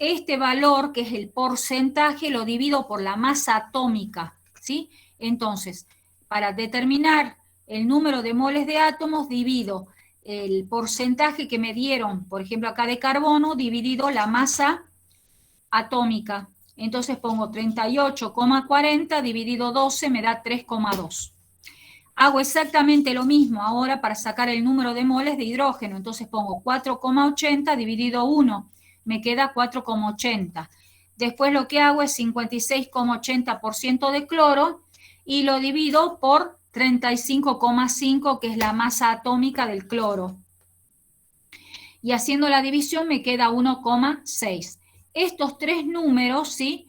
Este valor, que es el porcentaje, lo divido por la masa atómica, ¿sí? Entonces, para determinar el número de moles de átomos, divido el porcentaje que me dieron, por ejemplo, acá de carbono, dividido la masa atómica. Entonces pongo 38,40 dividido 12, me da 3,2. Hago exactamente lo mismo ahora para sacar el número de moles de hidrógeno. Entonces pongo 4,80 dividido 1, me queda 4,80. Después lo que hago es 56,80% de cloro y lo divido por 35,5, que es la masa atómica del cloro. Y haciendo la división me queda 1,6. Estos 3 números, ¿sí?,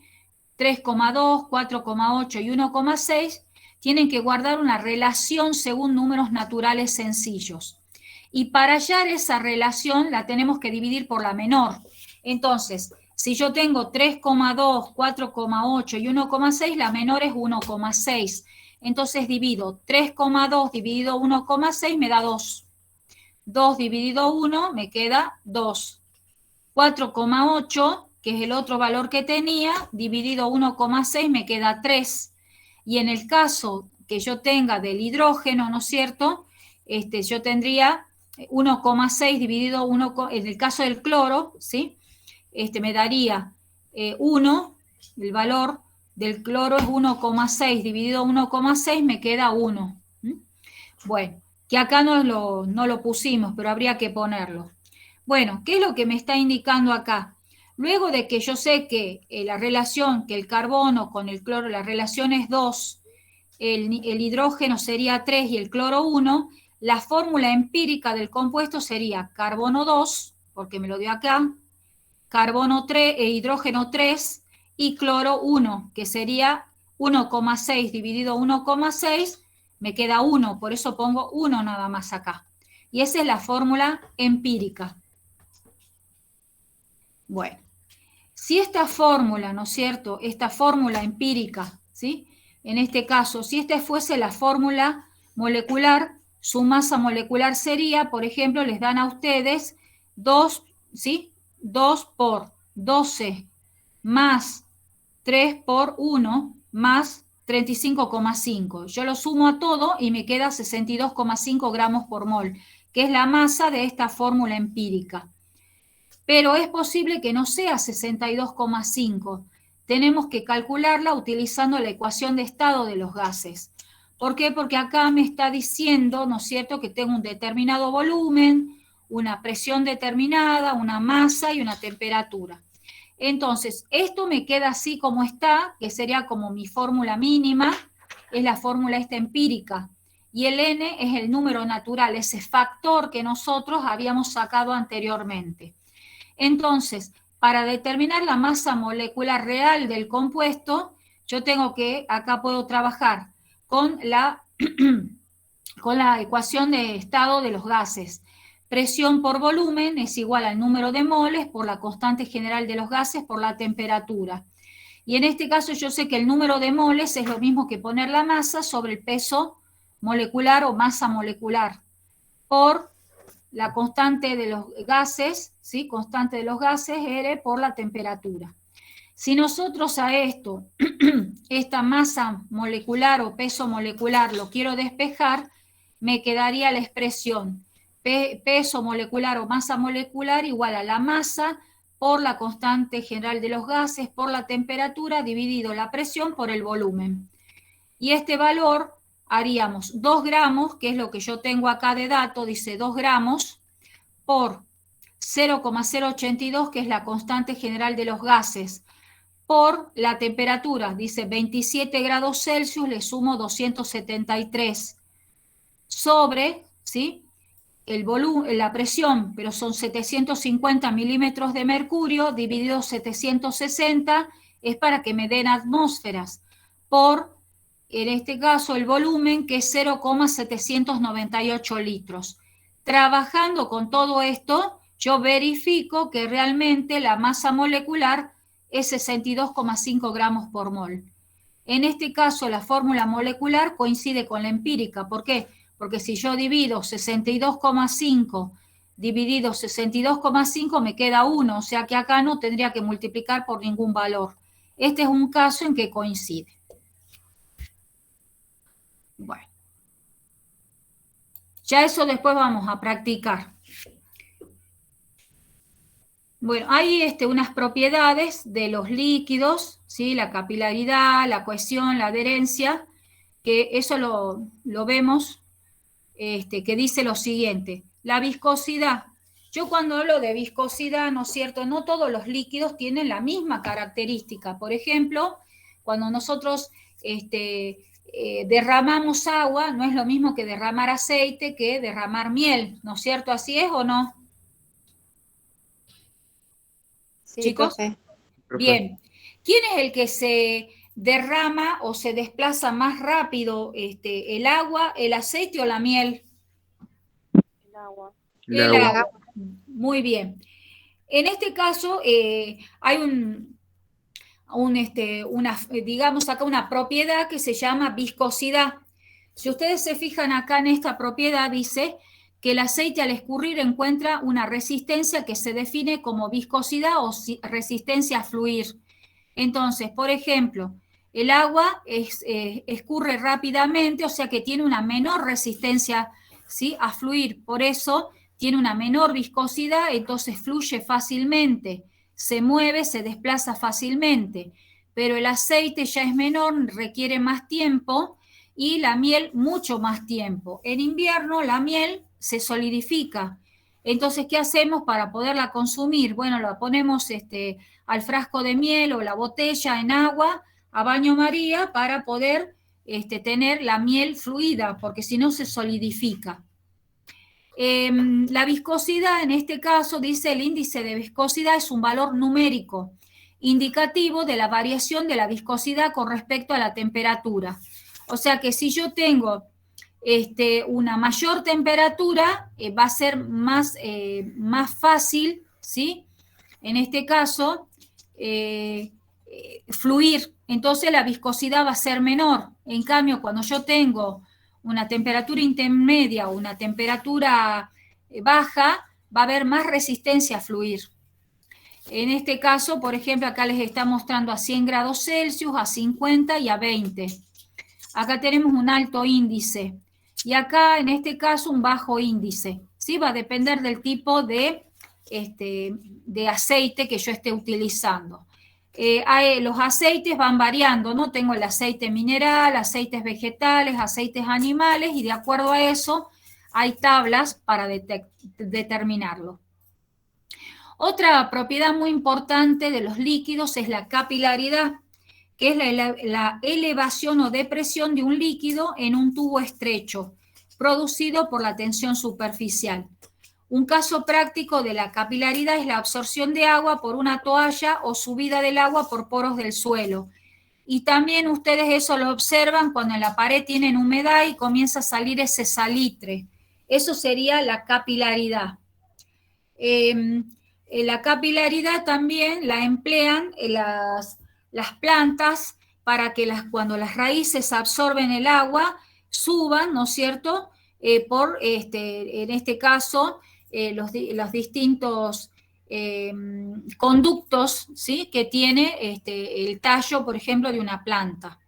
3,2, 4,8 y 1,6, tienen que guardar una relación según números naturales sencillos. Y para hallar esa relación la tenemos que dividir por la menor. Entonces, si yo tengo 3,2, 4,8 y 1,6, la menor es 1,6. Entonces divido 3,2 dividido 1,6 me da 2. 2 dividido 1 me queda 2. 4,8, que es el otro valor que tenía, dividido 1,6 me queda 3. Y en el caso que yo tenga del hidrógeno, ¿no es cierto? Yo tendría 1,6 dividido 1, en el caso del cloro, ¿sí? Me daría 1, el valor del cloro es 1,6 dividido 1,6, me queda 1. Bueno, que acá no lo pusimos, pero habría que ponerlo. Bueno, ¿qué es lo que me está indicando acá? Luego de que yo sé que la relación, que el carbono con el cloro, la relación es 2, el hidrógeno sería 3 y el cloro 1, la fórmula empírica del compuesto sería carbono 2, porque me lo dio acá, carbono 3, hidrógeno 3 y cloro 1, que sería 1,6 dividido 1,6, me queda 1, por eso pongo 1 nada más acá. Y esa es la fórmula empírica. Bueno, si esta fórmula, ¿no es cierto? Esta fórmula empírica, ¿sí? En este caso, si esta fuese la fórmula molecular, su masa molecular sería, por ejemplo, les dan a ustedes 2, ¿sí? 2 por 12 más 3 por 1 más 35,5. Yo lo sumo a todo y me queda 62,5 gramos por mol, que es la masa de esta fórmula empírica. Pero es posible que no sea 62,5. Tenemos que calcularla utilizando la ecuación de estado de los gases. ¿Por qué? Porque acá me está diciendo, ¿no es cierto?, que tengo un determinado volumen, una presión determinada, una masa y una temperatura. Entonces, esto me queda así como está, que sería como mi fórmula mínima, es la fórmula esta empírica. Y el N es el número natural, ese factor que nosotros habíamos sacado anteriormente. Entonces, para determinar la masa molecular real del compuesto, yo tengo que, acá puedo trabajar con la ecuación de estado de los gases. Presión por volumen es igual al número de moles por la constante general de los gases por la temperatura. Y en este caso yo sé que el número de moles es lo mismo que poner la masa sobre el peso molecular o masa molecular por la constante de los gases, ¿sí? Constante de los gases, R por la temperatura. Si nosotros a esto, esta masa molecular o peso molecular lo quiero despejar, me quedaría la expresión peso molecular o masa molecular igual a la masa por la constante general de los gases por la temperatura dividido la presión por el volumen. Y este valor haríamos 2 gramos, que es lo que yo tengo acá de dato, dice 2 gramos por 0,082, que es la constante general de los gases, por la temperatura, dice 27 grados Celsius, le sumo 273, sobre, ¿sí?, el volumen, la presión, pero son 750 milímetros de mercurio, dividido 760, es para que me den atmósferas, por, en este caso, el volumen, que es 0,798 litros. Trabajando con todo esto, yo verifico que realmente la masa molecular es 62,5 gramos por mol. En este caso, la fórmula molecular coincide con la empírica. ¿Por qué? Porque si yo divido 62,5 dividido 62,5 me queda 1, o sea que acá no tendría que multiplicar por ningún valor. Este es un caso en que coincide. Bueno, ya eso después vamos a practicar. Bueno, hay unas propiedades de los líquidos, ¿sí? La capilaridad, la cohesión, la adherencia, que eso lo vemos, que dice lo siguiente. La viscosidad. Yo cuando hablo de viscosidad, ¿no es cierto?, no todos los líquidos tienen la misma característica. Por ejemplo, cuando nosotros derramamos agua, no es lo mismo que derramar aceite que derramar miel, ¿no es cierto? ¿Así es o no? Sí, ¿Chicos? profe. Bien. ¿Quién es el que se derrama o se desplaza más rápido, el agua, el aceite o la miel? El agua. El agua. Muy bien. En este caso hay digamos acá una propiedad que se llama viscosidad. Si ustedes se fijan acá en esta propiedad, dice que el aceite al escurrir encuentra una resistencia que se define como viscosidad o resistencia a fluir. Entonces, por ejemplo, el agua escurre rápidamente, o sea que tiene una menor resistencia, ¿sí?, a fluir, por eso tiene una menor viscosidad, entonces fluye fácilmente, se mueve, se desplaza fácilmente, pero el aceite ya es menor, requiere más tiempo, y la miel mucho más tiempo. En invierno la miel se solidifica. Entonces, ¿qué hacemos para poderla consumir? Bueno, la ponemos al frasco de miel o la botella en agua a baño María para poder tener la miel fluida, porque si no se solidifica. La viscosidad, en este caso, dice el índice de viscosidad es un valor numérico indicativo de la variación de la viscosidad con respecto a la temperatura. O sea que si yo tengo una mayor temperatura, va a ser más fácil, ¿sí?, en este caso, fluir. Entonces la viscosidad va a ser menor. En cambio, cuando yo tengo una temperatura intermedia o una temperatura baja, va a haber más resistencia a fluir. En este caso, por ejemplo, acá les está mostrando a 100 grados Celsius, a 50 y a 20. Acá tenemos un alto índice y acá, en este caso, un bajo índice. ¿Sí? Va a depender del tipo de aceite que yo esté utilizando. Los aceites van variando, ¿no? Tengo el aceite mineral, aceites vegetales, aceites animales, y de acuerdo a eso hay tablas para determinarlo. Otra propiedad muy importante de los líquidos es la capilaridad, que es la elevación o depresión de un líquido en un tubo estrecho, producido por la tensión superficial. Un caso práctico de la capilaridad es la absorción de agua por una toalla o subida del agua por poros del suelo. Y también ustedes eso lo observan cuando en la pared tienen humedad y comienza a salir ese salitre. Eso sería la capilaridad. La capilaridad también la emplean las plantas para que cuando las raíces absorben el agua, suban, ¿no es cierto?, en este caso, los distintos conductos, ¿sí?, que tiene el tallo, por ejemplo, de una planta.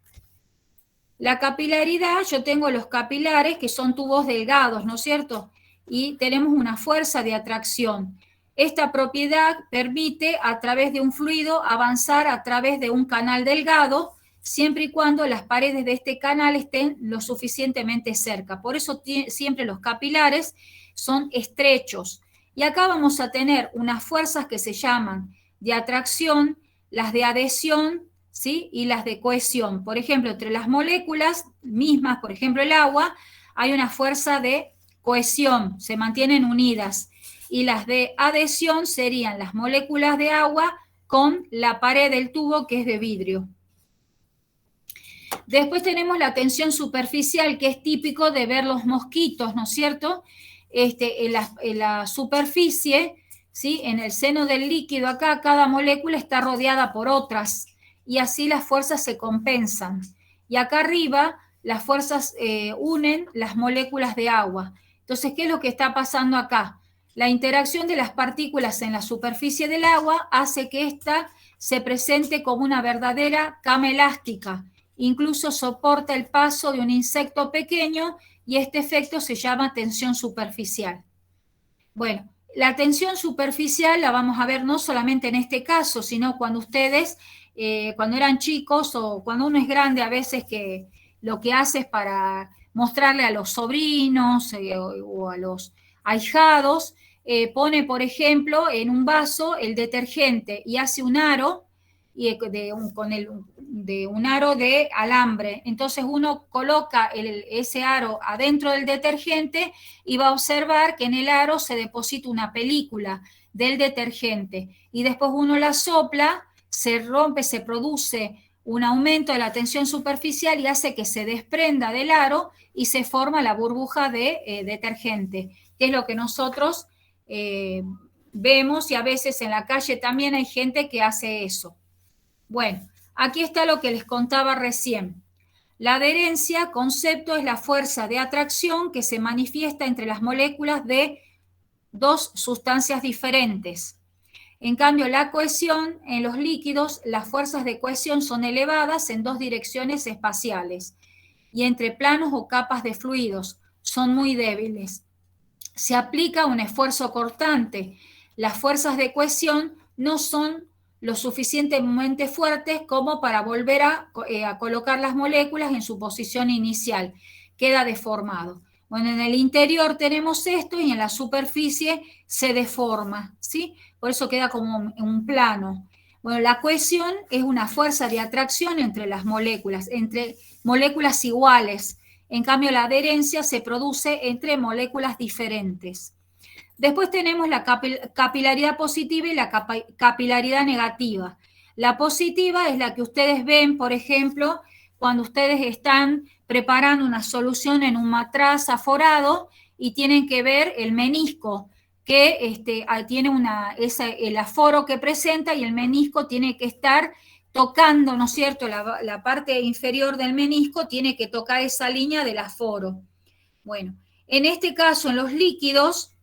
La capilaridad, yo tengo los capilares, que son tubos delgados, ¿no es cierto?, y tenemos una fuerza de atracción. Esta propiedad permite, a través de un fluido, avanzar a través de un canal delgado, siempre y cuando las paredes de este canal estén lo suficientemente cerca. Por eso siempre los capilares son estrechos. Y acá vamos a tener unas fuerzas que se llaman de atracción, las de adhesión, ¿sí?, y las de cohesión. Por ejemplo, entre las moléculas mismas, por ejemplo el agua, hay una fuerza de cohesión, se mantienen unidas. Y las de adhesión serían las moléculas de agua con la pared del tubo, que es de vidrio. Después tenemos la tensión superficial, que es típico de ver los mosquitos, ¿no es cierto? En la superficie, ¿sí?, en el seno del líquido, acá cada molécula está rodeada por otras, y así las fuerzas se compensan. Y acá arriba las fuerzas unen las moléculas de agua. Entonces, ¿qué es lo que está pasando acá? La interacción de las partículas en la superficie del agua hace que ésta se presente como una verdadera cama elástica. Incluso soporta el paso de un insecto pequeño, y este efecto se llama tensión superficial. Bueno, la tensión superficial la vamos a ver no solamente en este caso, sino cuando ustedes, cuando eran chicos o cuando uno es grande, a veces que lo que hace es para mostrarle a los sobrinos o a los ahijados, pone, por ejemplo, en un vaso el detergente y hace un aro de un aro de alambre. Entonces uno coloca ese aro adentro del detergente y va a observar que en el aro se deposita una película del detergente, y después uno la sopla, se rompe, se produce un aumento de la tensión superficial y hace que se desprenda del aro y se forma la burbuja de detergente, que es lo que nosotros vemos, y a veces en la calle también hay gente que hace eso. Bueno, aquí está lo que les contaba recién. La adherencia, concepto, es la fuerza de atracción que se manifiesta entre las moléculas de dos sustancias diferentes. En cambio, la cohesión en los líquidos, las fuerzas de cohesión son elevadas en dos direcciones espaciales y entre planos o capas de fluidos, son muy débiles. Se aplica un esfuerzo cortante. Las fuerzas de cohesión no son lo suficientemente fuertes como para volver a colocar las moléculas en su posición inicial. Queda deformado. Bueno, en el interior tenemos esto y en la superficie se deforma, ¿sí? Por eso queda como un plano. Bueno, la cohesión es una fuerza de atracción entre las moléculas, entre moléculas iguales. En cambio, la adherencia se produce entre moléculas diferentes. Después tenemos la capilaridad positiva y la capilaridad negativa. La positiva es la que ustedes ven, por ejemplo, cuando ustedes están preparando una solución en un matraz aforado y tienen que ver el menisco, que tiene el aforo que presenta y el menisco tiene que estar tocando, ¿no es cierto? La parte inferior del menisco tiene que tocar esa línea del aforo. Bueno, en este caso, en los líquidos,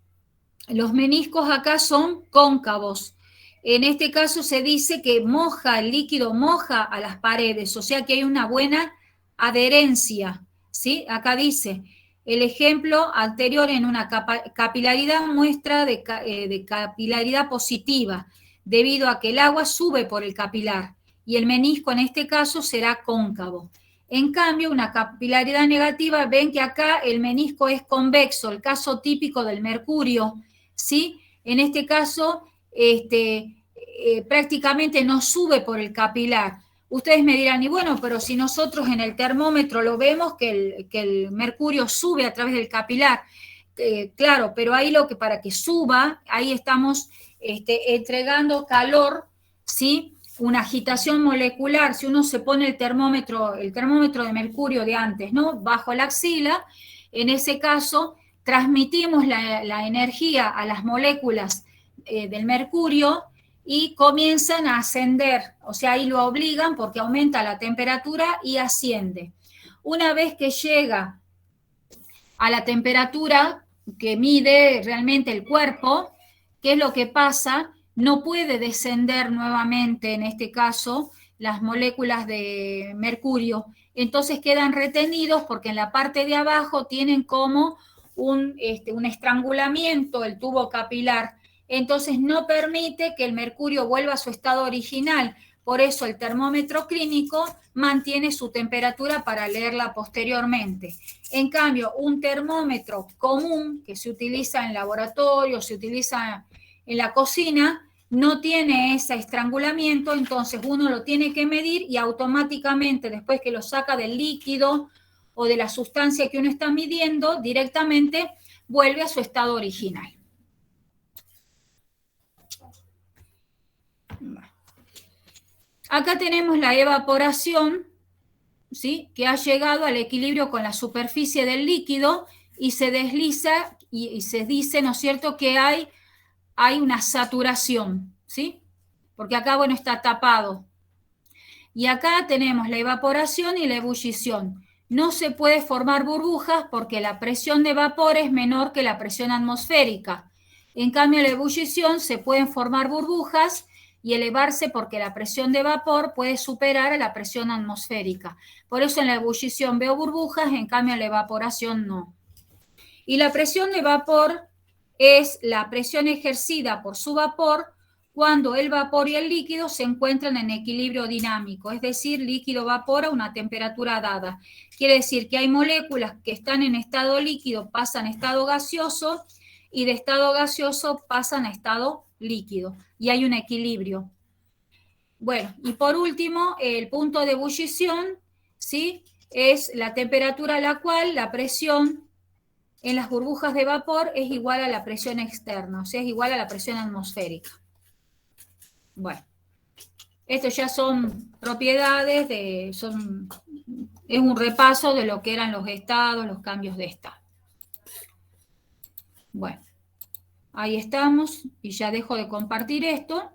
los meniscos acá son cóncavos. En este caso se dice que el líquido moja a las paredes, o sea que hay una buena adherencia, ¿sí? Acá dice, el ejemplo anterior en una capilaridad muestra de capilaridad positiva, debido a que el agua sube por el capilar, y el menisco en este caso será cóncavo. En cambio, una capilaridad negativa, ven que acá el menisco es convexo, el caso típico del mercurio, ¿sí? En este caso, prácticamente no sube por el capilar. Ustedes me dirán, y bueno, pero si nosotros en el termómetro lo vemos que el mercurio sube a través del capilar, claro, pero ahí para que suba, ahí estamos entregando calor, ¿sí? Una agitación molecular. Si uno se pone el termómetro de mercurio de antes, ¿no? Bajo la axila, en ese caso transmitimos la energía a las moléculas del mercurio y comienzan a ascender, o sea, ahí lo obligan porque aumenta la temperatura y asciende. Una vez que llega a la temperatura que mide realmente el cuerpo, ¿qué es lo que pasa? No puede descender nuevamente, en este caso, las moléculas de mercurio. Entonces quedan retenidos porque en la parte de abajo tienen como un estrangulamiento, el tubo capilar. Entonces no permite que el mercurio vuelva a su estado original. Por eso el termómetro clínico mantiene su temperatura para leerla posteriormente. En cambio, un termómetro común que se utiliza en laboratorio, se utiliza en la cocina, no tiene ese estrangulamiento, entonces uno lo tiene que medir y automáticamente, después que lo saca del líquido o de la sustancia que uno está midiendo, directamente vuelve a su estado original. Acá tenemos la evaporación, ¿sí? Que ha llegado al equilibrio con la superficie del líquido y se desliza y se dice, ¿no es cierto?, que hay una saturación, ¿sí? Porque acá, bueno, está tapado. Y acá tenemos la evaporación y la ebullición. No se puede formar burbujas porque la presión de vapor es menor que la presión atmosférica. En cambio, en la ebullición se pueden formar burbujas y elevarse porque la presión de vapor puede superar a la presión atmosférica. Por eso en la ebullición veo burbujas, en cambio en la evaporación no. Y la presión de vapor es la presión ejercida por su vapor cuando el vapor y el líquido se encuentran en equilibrio dinámico, es decir, líquido-vapor a una temperatura dada. Quiere decir que hay moléculas que están en estado líquido, pasan a estado gaseoso, y de estado gaseoso pasan a estado líquido, y hay un equilibrio. Bueno, y por último, el punto de ebullición, ¿sí? Es la temperatura a la cual la presión en las burbujas de vapor es igual a la presión externa, o sea, es igual a la presión atmosférica. Bueno, esto ya son propiedades, es un repaso de lo que eran los estados, los cambios de estado. Bueno, ahí estamos, y ya dejo de compartir esto.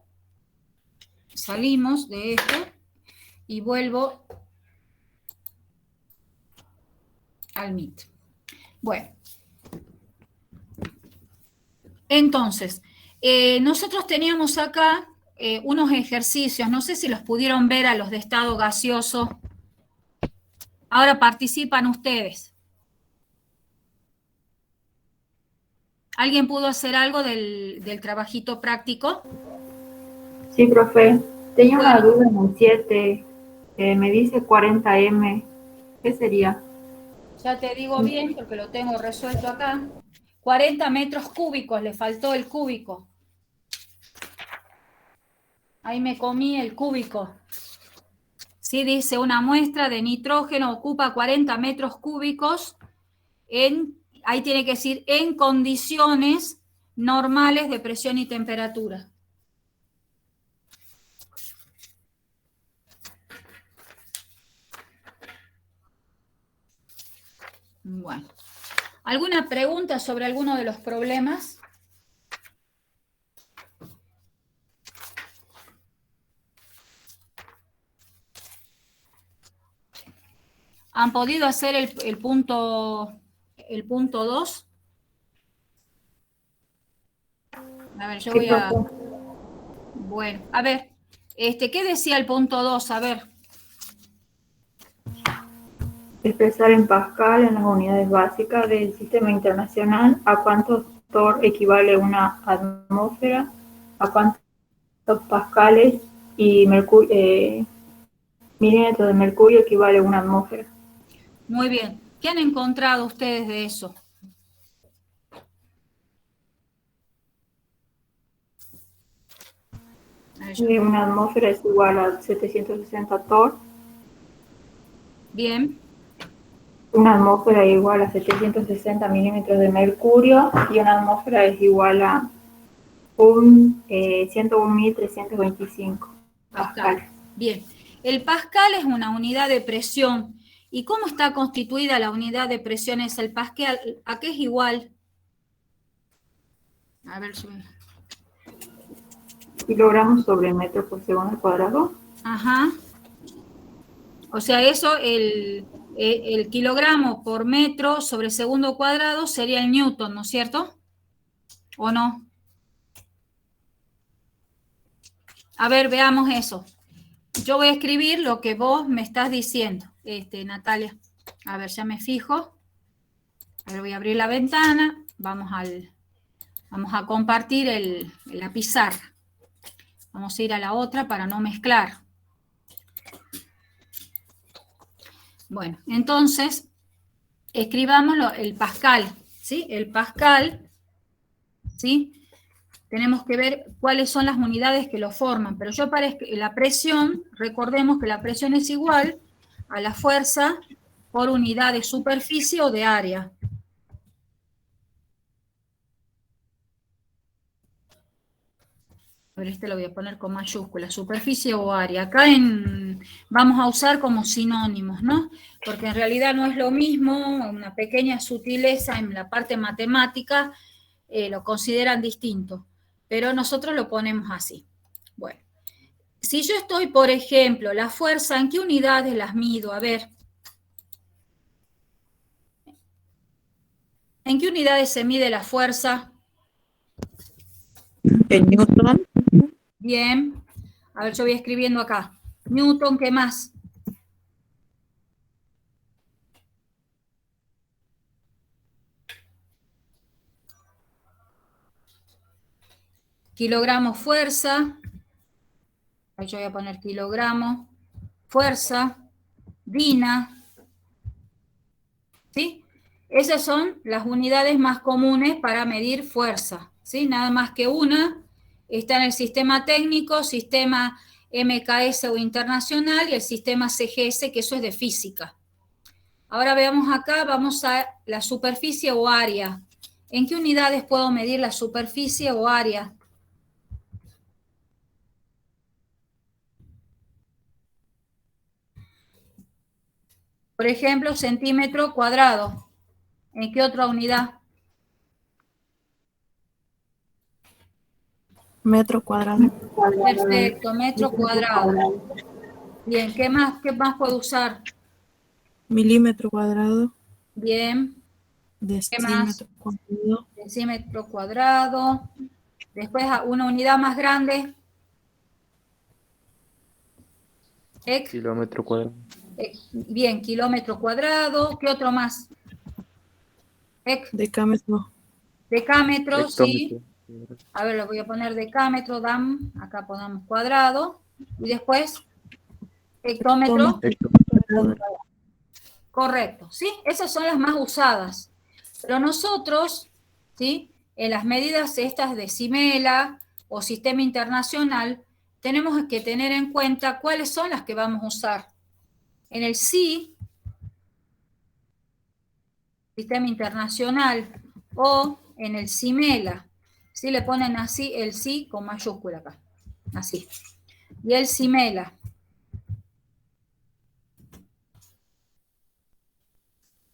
Salimos de esto y vuelvo al Meet. Bueno, entonces, Nosotros teníamos acá unos ejercicios, no sé si los pudieron ver a los de estado gaseoso. Ahora participan ustedes. ¿Alguien pudo hacer algo del trabajito práctico? Sí, profe. Tenía una Bueno. duda en el 7. Me dice 40M. ¿Qué sería? Ya te digo bien, porque lo tengo resuelto acá. 40 metros cúbicos, le faltó el cúbico. Ahí me comí el cúbico. Sí, dice una muestra de nitrógeno ocupa 40 metros cúbicos ahí tiene que decir en condiciones normales de presión y temperatura. Bueno, ¿alguna pregunta sobre alguno de los problemas? ¿Han podido hacer el punto 2? A ver, yo Sí, voy a... profe. Bueno, a ver, ¿qué decía el punto 2? A ver. Expresar en Pascal en las unidades básicas del sistema internacional a cuántos torr equivale una atmósfera, a cuántos pascales y milímetros de mercurio equivale una atmósfera. Muy bien. ¿Qué han encontrado ustedes de eso? Una atmósfera es igual a 760 torr. Bien. Una atmósfera es igual a 760 milímetros de mercurio y una atmósfera es igual a 101.325 pascales. Bien. El pascal es una unidad de presión. ¿Y cómo está constituida la unidad de presión? Es el pascal. ¿A qué es igual? A ver, Kilogramos sobre metro por segundo al cuadrado. Ajá. O sea, eso, el kilogramo por metro sobre segundo cuadrado sería el newton, ¿no es cierto? ¿O no? A ver, veamos eso. Yo voy a escribir lo que vos me estás diciendo, Natalia. A ver, ya me fijo. A ver, voy a abrir la ventana. Vamos a compartir la pizarra. Vamos a ir a la otra para no mezclar. Bueno, entonces, escribamos el pascal, ¿sí? El pascal, ¿sí? Tenemos que ver cuáles son las unidades que lo forman. Pero yo para la presión, recordemos que la presión es igual a la fuerza por unidad de superficie o de área. A ver, lo voy a poner con mayúscula, superficie o área. Acá vamos a usar como sinónimos, ¿no? Porque en realidad no es lo mismo, una pequeña sutileza en la parte matemática lo consideran distinto, pero nosotros lo ponemos así. Bueno, si yo estoy, por ejemplo, la fuerza, ¿en qué unidades las mido? A ver. ¿En qué unidades se mide la fuerza? En Newton. Bien. A ver, yo voy escribiendo acá. Newton, ¿qué más? Kilogramos fuerza. Ahí yo voy a poner kilogramos. Fuerza. Dina. ¿Sí? Esas son las unidades más comunes para medir fuerza. ¿Sí? Nada más que una. Está en el sistema técnico, sistema MKS o internacional y el sistema CGS, que eso es de física. Ahora veamos acá, vamos a la superficie o área. ¿En qué unidades puedo medir la superficie o área? Por ejemplo, centímetro cuadrado. ¿En qué otra unidad? Metro cuadrado. Perfecto, metro cuadrado. Bien, ¿qué más puedo usar? Milímetro cuadrado. Bien. ¿Qué más? Decímetro cuadrado. Decímetro cuadrado. Después una unidad más grande. Kilómetro cuadrado. Bien, kilómetro cuadrado. ¿Qué otro más? Decámetro. Decámetro, sí. Hectómetro. A ver, lo voy a poner decámetro, acá ponemos cuadrado. Y después, hectómetro. Hectómetro. Correcto, ¿sí? Esas son las más usadas. Pero nosotros, ¿sí? En las medidas estas de CIMELA o Sistema Internacional, tenemos que tener en cuenta cuáles son las que vamos a usar. En el SI, Sistema Internacional, o en el CIMELA, ¿sí? Le ponen así el SI con mayúscula acá, así. Y el CIMELA.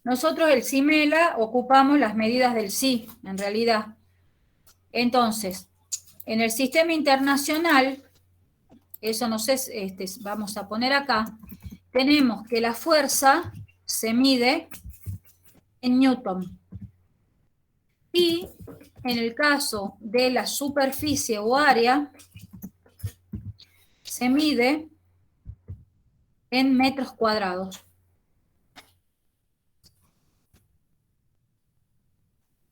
Nosotros el CIMELA ocupamos las medidas del SI, en realidad. Entonces, en el sistema internacional, eso no sé, vamos a poner acá, tenemos que la fuerza se mide en Newton. Y en el caso de la superficie o área, se mide en metros cuadrados.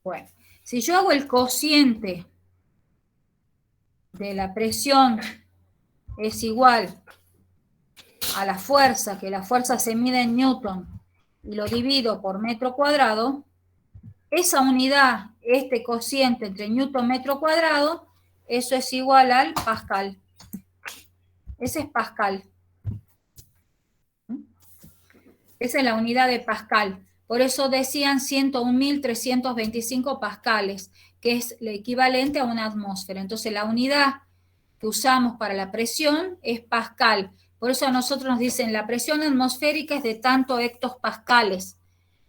Bueno, si yo hago el cociente de la presión es igual a la fuerza, que la fuerza se mide en Newton, y lo divido por metro cuadrado, esa unidad, este cociente entre Newton metro cuadrado, eso es igual al Pascal. Ese es Pascal. Esa es la unidad de Pascal. Por eso decían 101.325 pascales, que es el equivalente a una atmósfera. Entonces la unidad que usamos para la presión es Pascal. Por eso a nosotros nos dicen la presión atmosférica es de tanto hectopascales.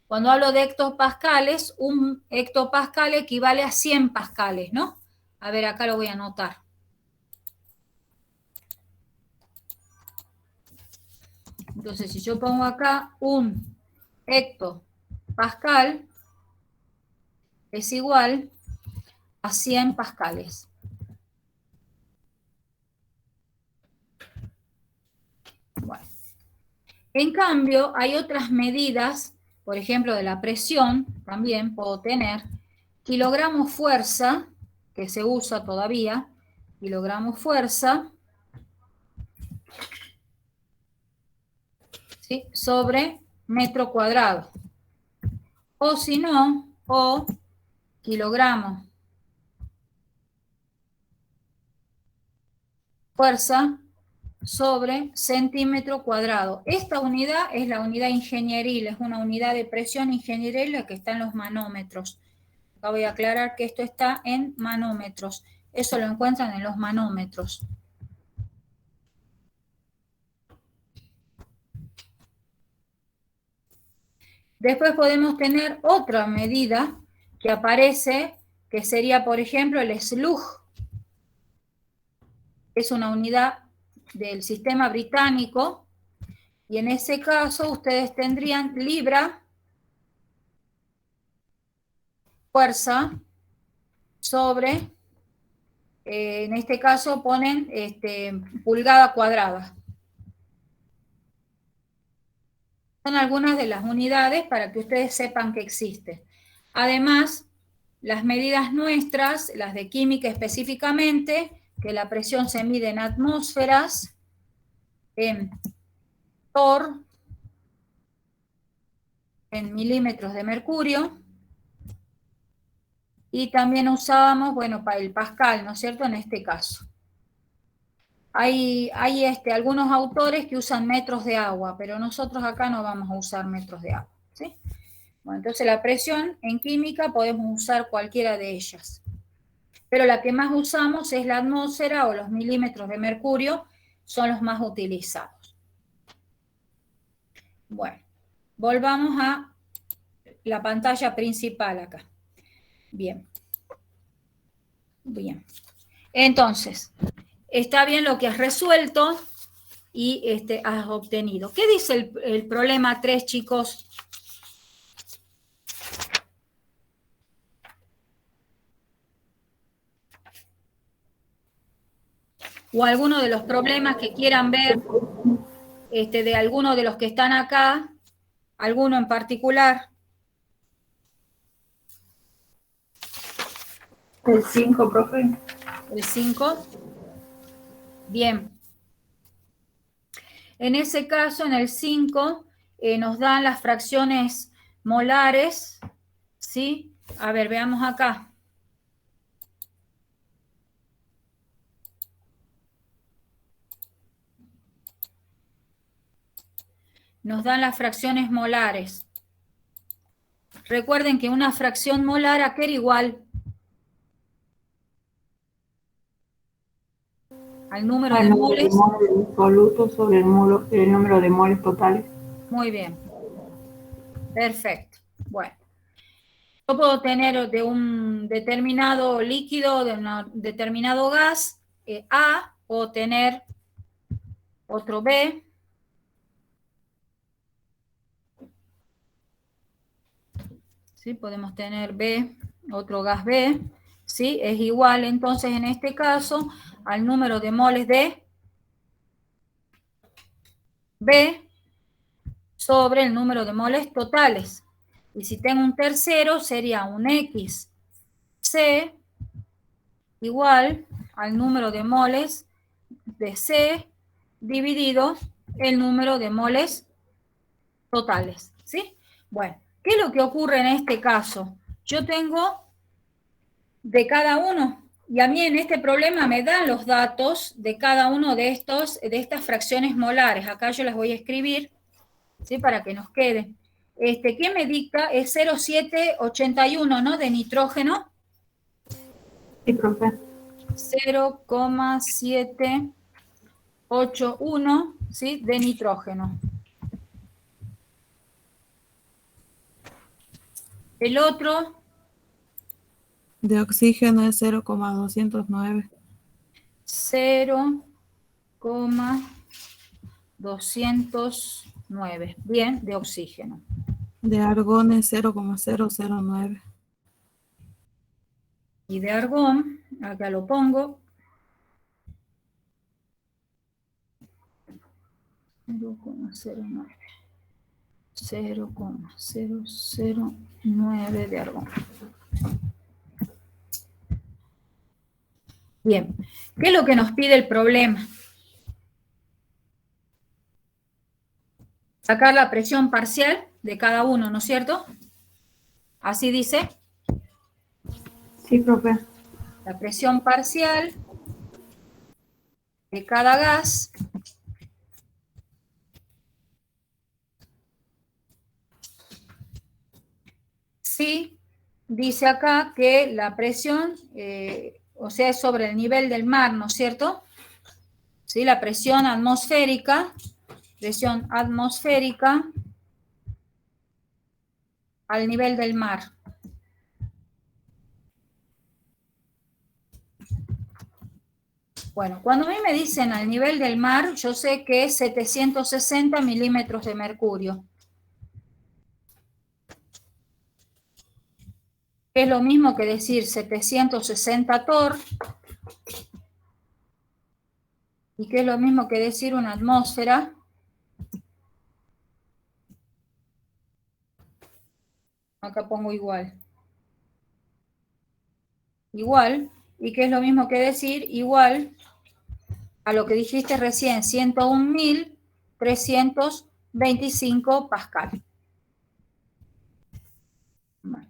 Cuando hablo de hectopascales, un hectopascal equivale a 100 pascales, ¿no? A ver, acá lo voy a anotar. Entonces, si yo pongo acá un hectopascal, es igual a 100 pascales. Bueno. En cambio, hay otras medidas, por ejemplo, de la presión, también puedo tener kilogramos fuerza, que se usa todavía, kilogramos fuerza, ¿sí? Sobre metro cuadrado. O si no, o kilogramos fuerza sobre centímetro cuadrado. Esta unidad es la unidad ingenieril, es una unidad de presión ingenieril la que está en los manómetros. Acá voy a aclarar que esto está en manómetros. Eso lo encuentran en los manómetros. Después podemos tener otra medida que aparece, que sería, por ejemplo, el slug. Es una unidad del sistema británico, y en ese caso ustedes tendrían libra, fuerza, sobre, en este caso ponen pulgada cuadrada. Son algunas de las unidades para que ustedes sepan que existen. Además, las medidas nuestras, las de química específicamente, que la presión se mide en atmósferas, en torr, en milímetros de mercurio, y también usábamos, bueno, para el Pascal, ¿no es cierto?, en este caso. Hay algunos autores que usan metros de agua, pero nosotros acá no vamos a usar metros de agua, ¿sí? Bueno, entonces la presión en química podemos usar cualquiera de ellas. Pero la que más usamos es la atmósfera o los milímetros de mercurio, son los más utilizados. Bueno, volvamos a la pantalla principal acá. Bien. Bien. Entonces, está bien lo que has resuelto y has obtenido. ¿Qué dice el problema 3, chicos? o alguno de los problemas que quieran ver de alguno de los que están acá, alguno en particular. El 5, profe. El 5. Bien. En ese caso, en el 5, nos dan las fracciones molares, ¿sí? A ver, veamos acá. Nos dan las fracciones molares. Recuerden que una fracción molar, ¿a qué era igual? Al número de moles. Disolutos sobre el número de moles totales. Muy bien. Perfecto. Bueno. Yo puedo tener de un determinado líquido, de un determinado gas, A, puedo tener otro B. ¿Sí? Podemos tener B, otro gas B, ¿sí? Es igual entonces en este caso al número de moles de B sobre el número de moles totales. Y si tengo un tercero sería un XC igual al número de moles de C dividido el número de moles totales, ¿sí? Bueno, ¿qué es lo que ocurre en este caso? Yo tengo de cada uno, y a mí en este problema me dan los datos de cada uno de estas fracciones molares. Acá yo las voy a escribir, ¿sí? Para que nos quede. ¿Qué me dicta? Es 0,781, ¿no? De nitrógeno. Sí, profe. 0,781, ¿sí? De nitrógeno. El otro... De oxígeno es 0,209. 0,209. Bien, de oxígeno. De argón es 0,009. Y de argón, acá lo pongo. 0,09. 0,009 de argón. Bien, ¿qué es lo que nos pide el problema? Sacar la presión parcial de cada uno, ¿no es cierto? Así dice. Sí, profe. La presión parcial de cada gas sí dice acá que la presión, o sea, es sobre el nivel del mar, ¿no es cierto? ¿Sí? La presión atmosférica al nivel del mar. Bueno, cuando a mí me dicen al nivel del mar, yo sé que es 760 milímetros de mercurio. Es lo mismo que decir 760 torr, y que es lo mismo que decir una atmósfera acá pongo igual, y que es lo mismo que decir igual a lo que dijiste recién, 101.325 pascal. Bueno,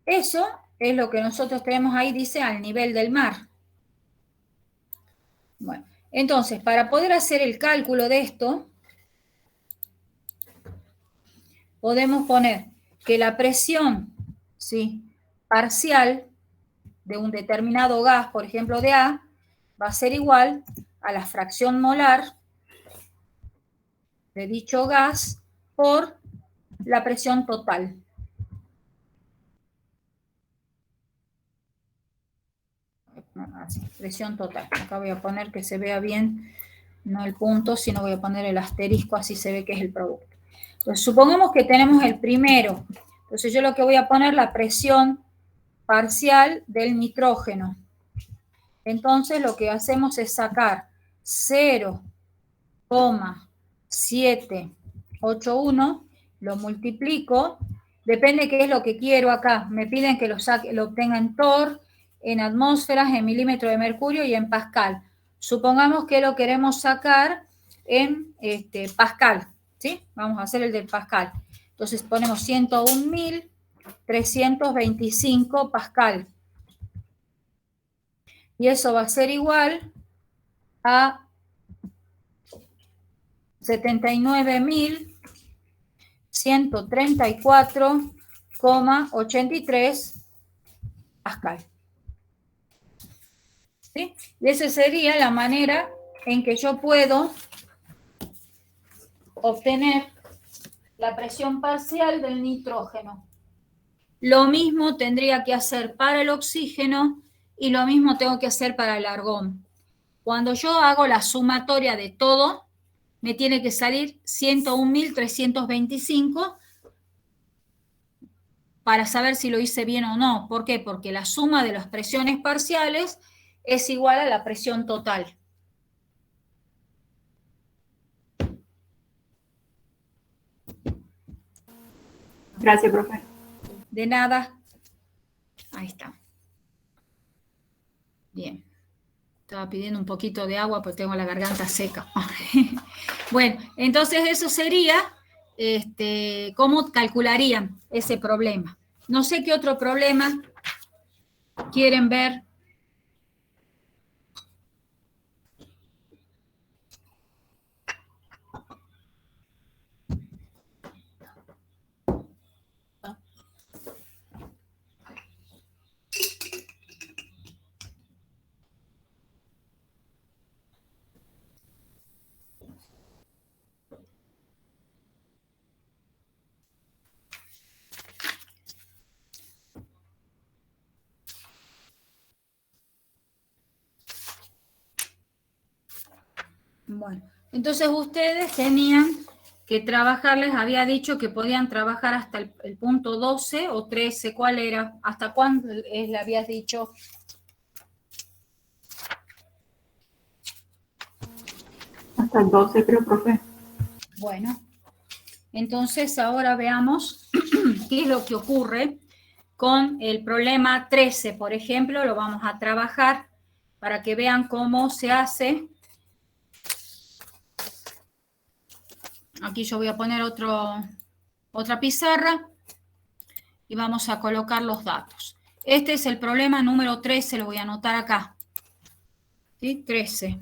eso es lo que nosotros tenemos ahí, dice al nivel del mar. Bueno, entonces, para poder hacer el cálculo de esto, podemos poner que la presión, ¿sí?, parcial de un determinado gas, por ejemplo de A, va a ser igual a la fracción molar de dicho gas por la presión total. Así, presión total. Acá voy a poner que se vea bien, no el punto, sino voy a poner el asterisco, así se ve que es el producto. Entonces, supongamos que tenemos el primero. Entonces, yo lo que voy a poner la presión parcial del nitrógeno. Entonces, lo que hacemos es sacar 0,781, lo multiplico, depende qué es lo que quiero acá. Me piden que lo obtenga en torr, en atmósferas, en milímetros de mercurio y en pascal. Supongamos que lo queremos sacar en pascal, ¿sí? Vamos a hacer el del pascal. Entonces ponemos 101.325 pascal. Y eso va a ser igual a 79.134,83 pascal. ¿Sí? Y esa sería la manera en que yo puedo obtener la presión parcial del nitrógeno. Lo mismo tendría que hacer para el oxígeno y lo mismo tengo que hacer para el argón. Cuando yo hago la sumatoria de todo, me tiene que salir 101.325 para saber si lo hice bien o no. ¿Por qué? Porque la suma de las presiones parciales es igual a la presión total. Gracias, profe. De nada. Ahí está. Bien. Estaba pidiendo un poquito de agua porque tengo la garganta seca. Bueno, entonces eso sería cómo calcularían ese problema. No sé qué otro problema quieren ver. Bueno, entonces ustedes tenían que trabajar, les había dicho que podían trabajar hasta el punto 12 o 13, ¿cuál era? ¿Hasta cuándo le habías dicho? Hasta el 12 creo, profe. Bueno, entonces ahora veamos qué es lo que ocurre con el problema 13, por ejemplo, lo vamos a trabajar para que vean cómo se hace. Aquí yo voy a poner otra pizarra y vamos a colocar los datos. Este es el problema número 13, lo voy a anotar acá. ¿Sí? 13.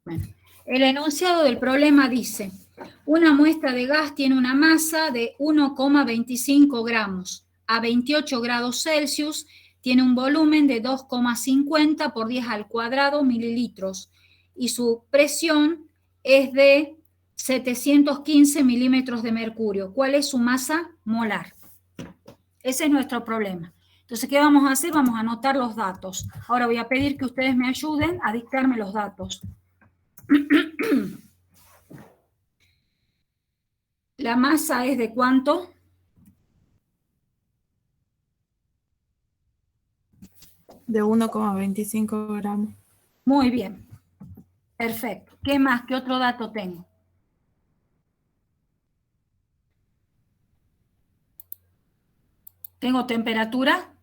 Bueno, el enunciado del problema dice, una muestra de gas tiene una masa de 1,25 gramos. A 28 grados Celsius tiene un volumen de 2,50 por 10 al cuadrado mililitros y su presión es de 715 milímetros de mercurio. ¿Cuál es su masa molar? Ese es nuestro problema. Entonces, ¿qué vamos a hacer? Vamos a anotar los datos. Ahora voy a pedir que ustedes me ayuden a dictarme los datos. ¿La masa es de cuánto? De 1,25 gramos. Muy bien. Perfecto. ¿Qué más? ¿Qué otro dato tengo? ¿Tengo temperatura?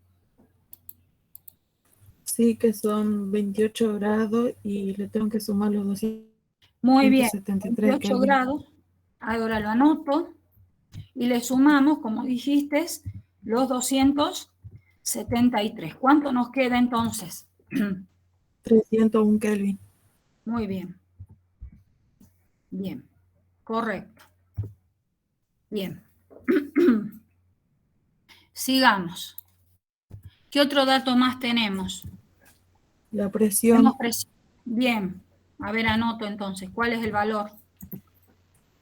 Sí, que son 28 grados y le tengo que sumar los 273. Muy bien. 28 Kelvin. grados. Ahora lo anoto. Y le sumamos, como dijiste, los 273. ¿Cuánto nos queda entonces? 301 Kelvin. Muy bien. Bien. Correcto. Bien. Sigamos. ¿Qué otro dato más tenemos? La presión. Tenemos presión. Bien. A ver, anoto entonces. ¿Cuál es el valor?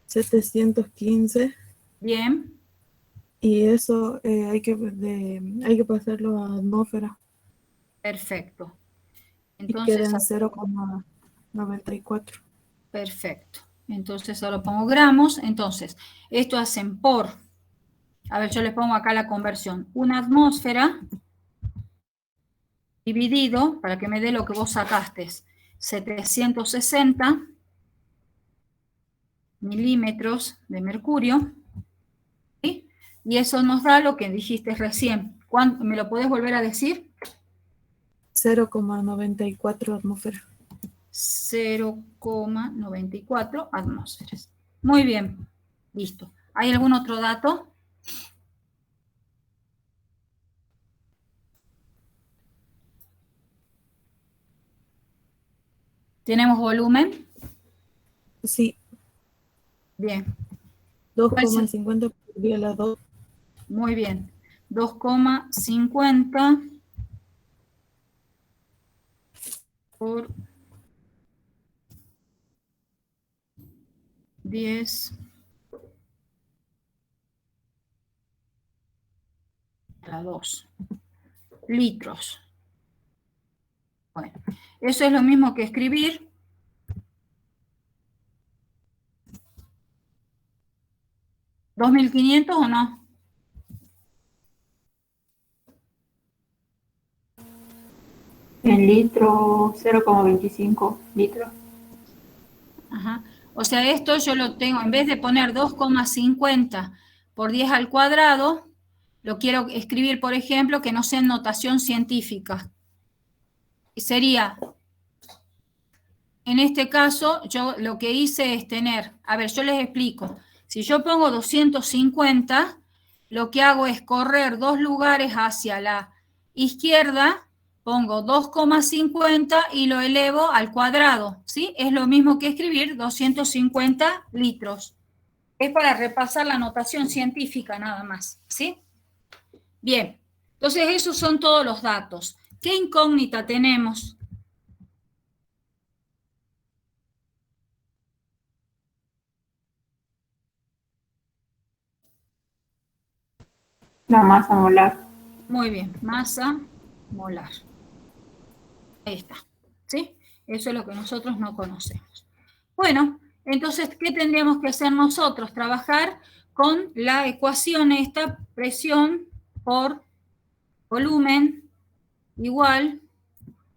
715. Bien. Y eso hay que pasarlo a atmósfera. Perfecto. Entonces, y queda en 0,94. Perfecto. Entonces ahora pongo gramos. Entonces, esto hacen por... A ver, yo les pongo acá la conversión. Una atmósfera dividido, para que me dé lo que vos sacaste, 760 milímetros de mercurio, ¿sí? Y eso nos da lo que dijiste recién. ¿Me lo podés volver a decir? 0,94 atmósferas. 0,94 atmósferas. Muy bien, listo. ¿Hay algún otro dato? ¿Tenemos volumen? Sí, Bien. 2,50 por 10 a la 2. Muy bien. 2,50 por 10 a la 2 litros. Bueno, eso es lo mismo que escribir ¿2.500 o no? En litro, 0,25 litros. Ajá. O sea, esto yo lo tengo, en vez de poner 2,50 por 10 al cuadrado, lo quiero escribir, por ejemplo, que no sea en notación científica. Y sería, en este caso, yo lo que hice es tener, a ver, yo les explico. Si yo pongo 250, lo que hago es correr 2 lugares hacia la izquierda, pongo 2,50 y lo elevo al cuadrado, ¿sí? Es lo mismo que escribir 250 litros. Es para repasar la notación científica nada más, ¿sí? Bien, entonces esos son todos los datos. ¿Qué incógnita tenemos? La masa molar. Muy bien, masa molar. Ahí está, ¿sí? Eso es lo que nosotros no conocemos. Bueno, entonces, ¿qué tendríamos que hacer nosotros? Trabajar con la ecuación esta, presión por volumen igual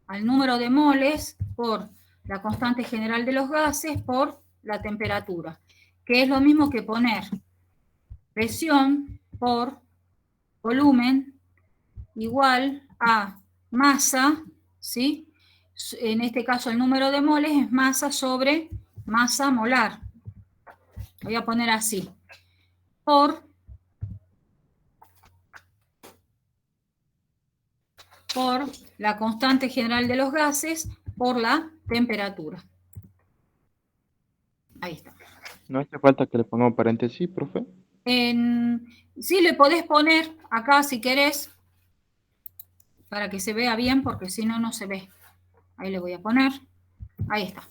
al número de moles por la constante general de los gases por la temperatura, que es lo mismo que poner presión por volumen igual a masa, ¿sí? En este caso el número de moles es masa sobre masa molar. Voy a poner así. Por la constante general de los gases por la temperatura. Ahí está. No hace falta que le pongamos paréntesis, profe. Sí, le podés poner acá si querés, para que se vea bien, porque si no, no se ve. Ahí le voy a poner. Ahí está.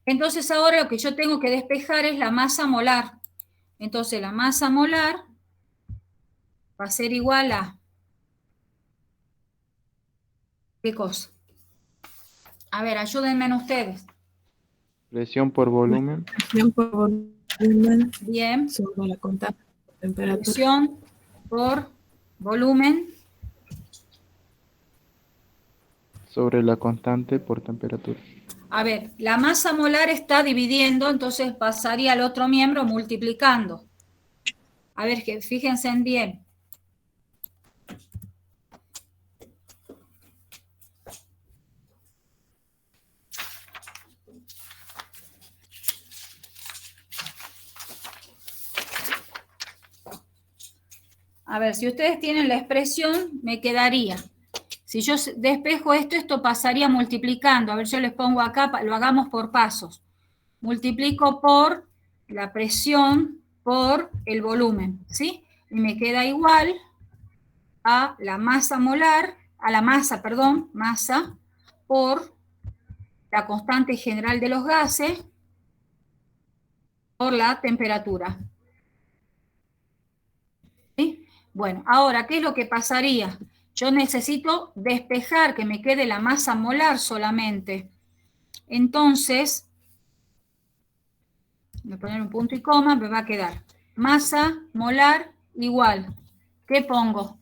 Entonces ahora lo que yo tengo que despejar es la masa molar. Entonces la masa molar va a ser igual a... ¿Qué cosa? A ver, ayúdenme ustedes. Presión por volumen Presión por volumen Bien. sobre la constante temperatura. Presión por volumen sobre la constante por temperatura. A ver, la masa molar está dividiendo, entonces pasaría al otro miembro multiplicando. A ver, que fíjense bien. A ver, si ustedes tienen la expresión, me quedaría. Si yo despejo esto, esto pasaría multiplicando. A ver, yo les pongo acá, lo hagamos por pasos. Multiplico por la presión por el volumen, ¿sí? Y me queda igual a la masa molar, a la masa, perdón, masa por la constante general de los gases por la temperatura. ¿Sí? Bueno, ahora, ¿qué es lo que pasaría? Yo necesito despejar, que me quede la masa molar solamente. Entonces, voy a poner un punto y coma, me va a quedar masa molar igual. ¿Qué pongo?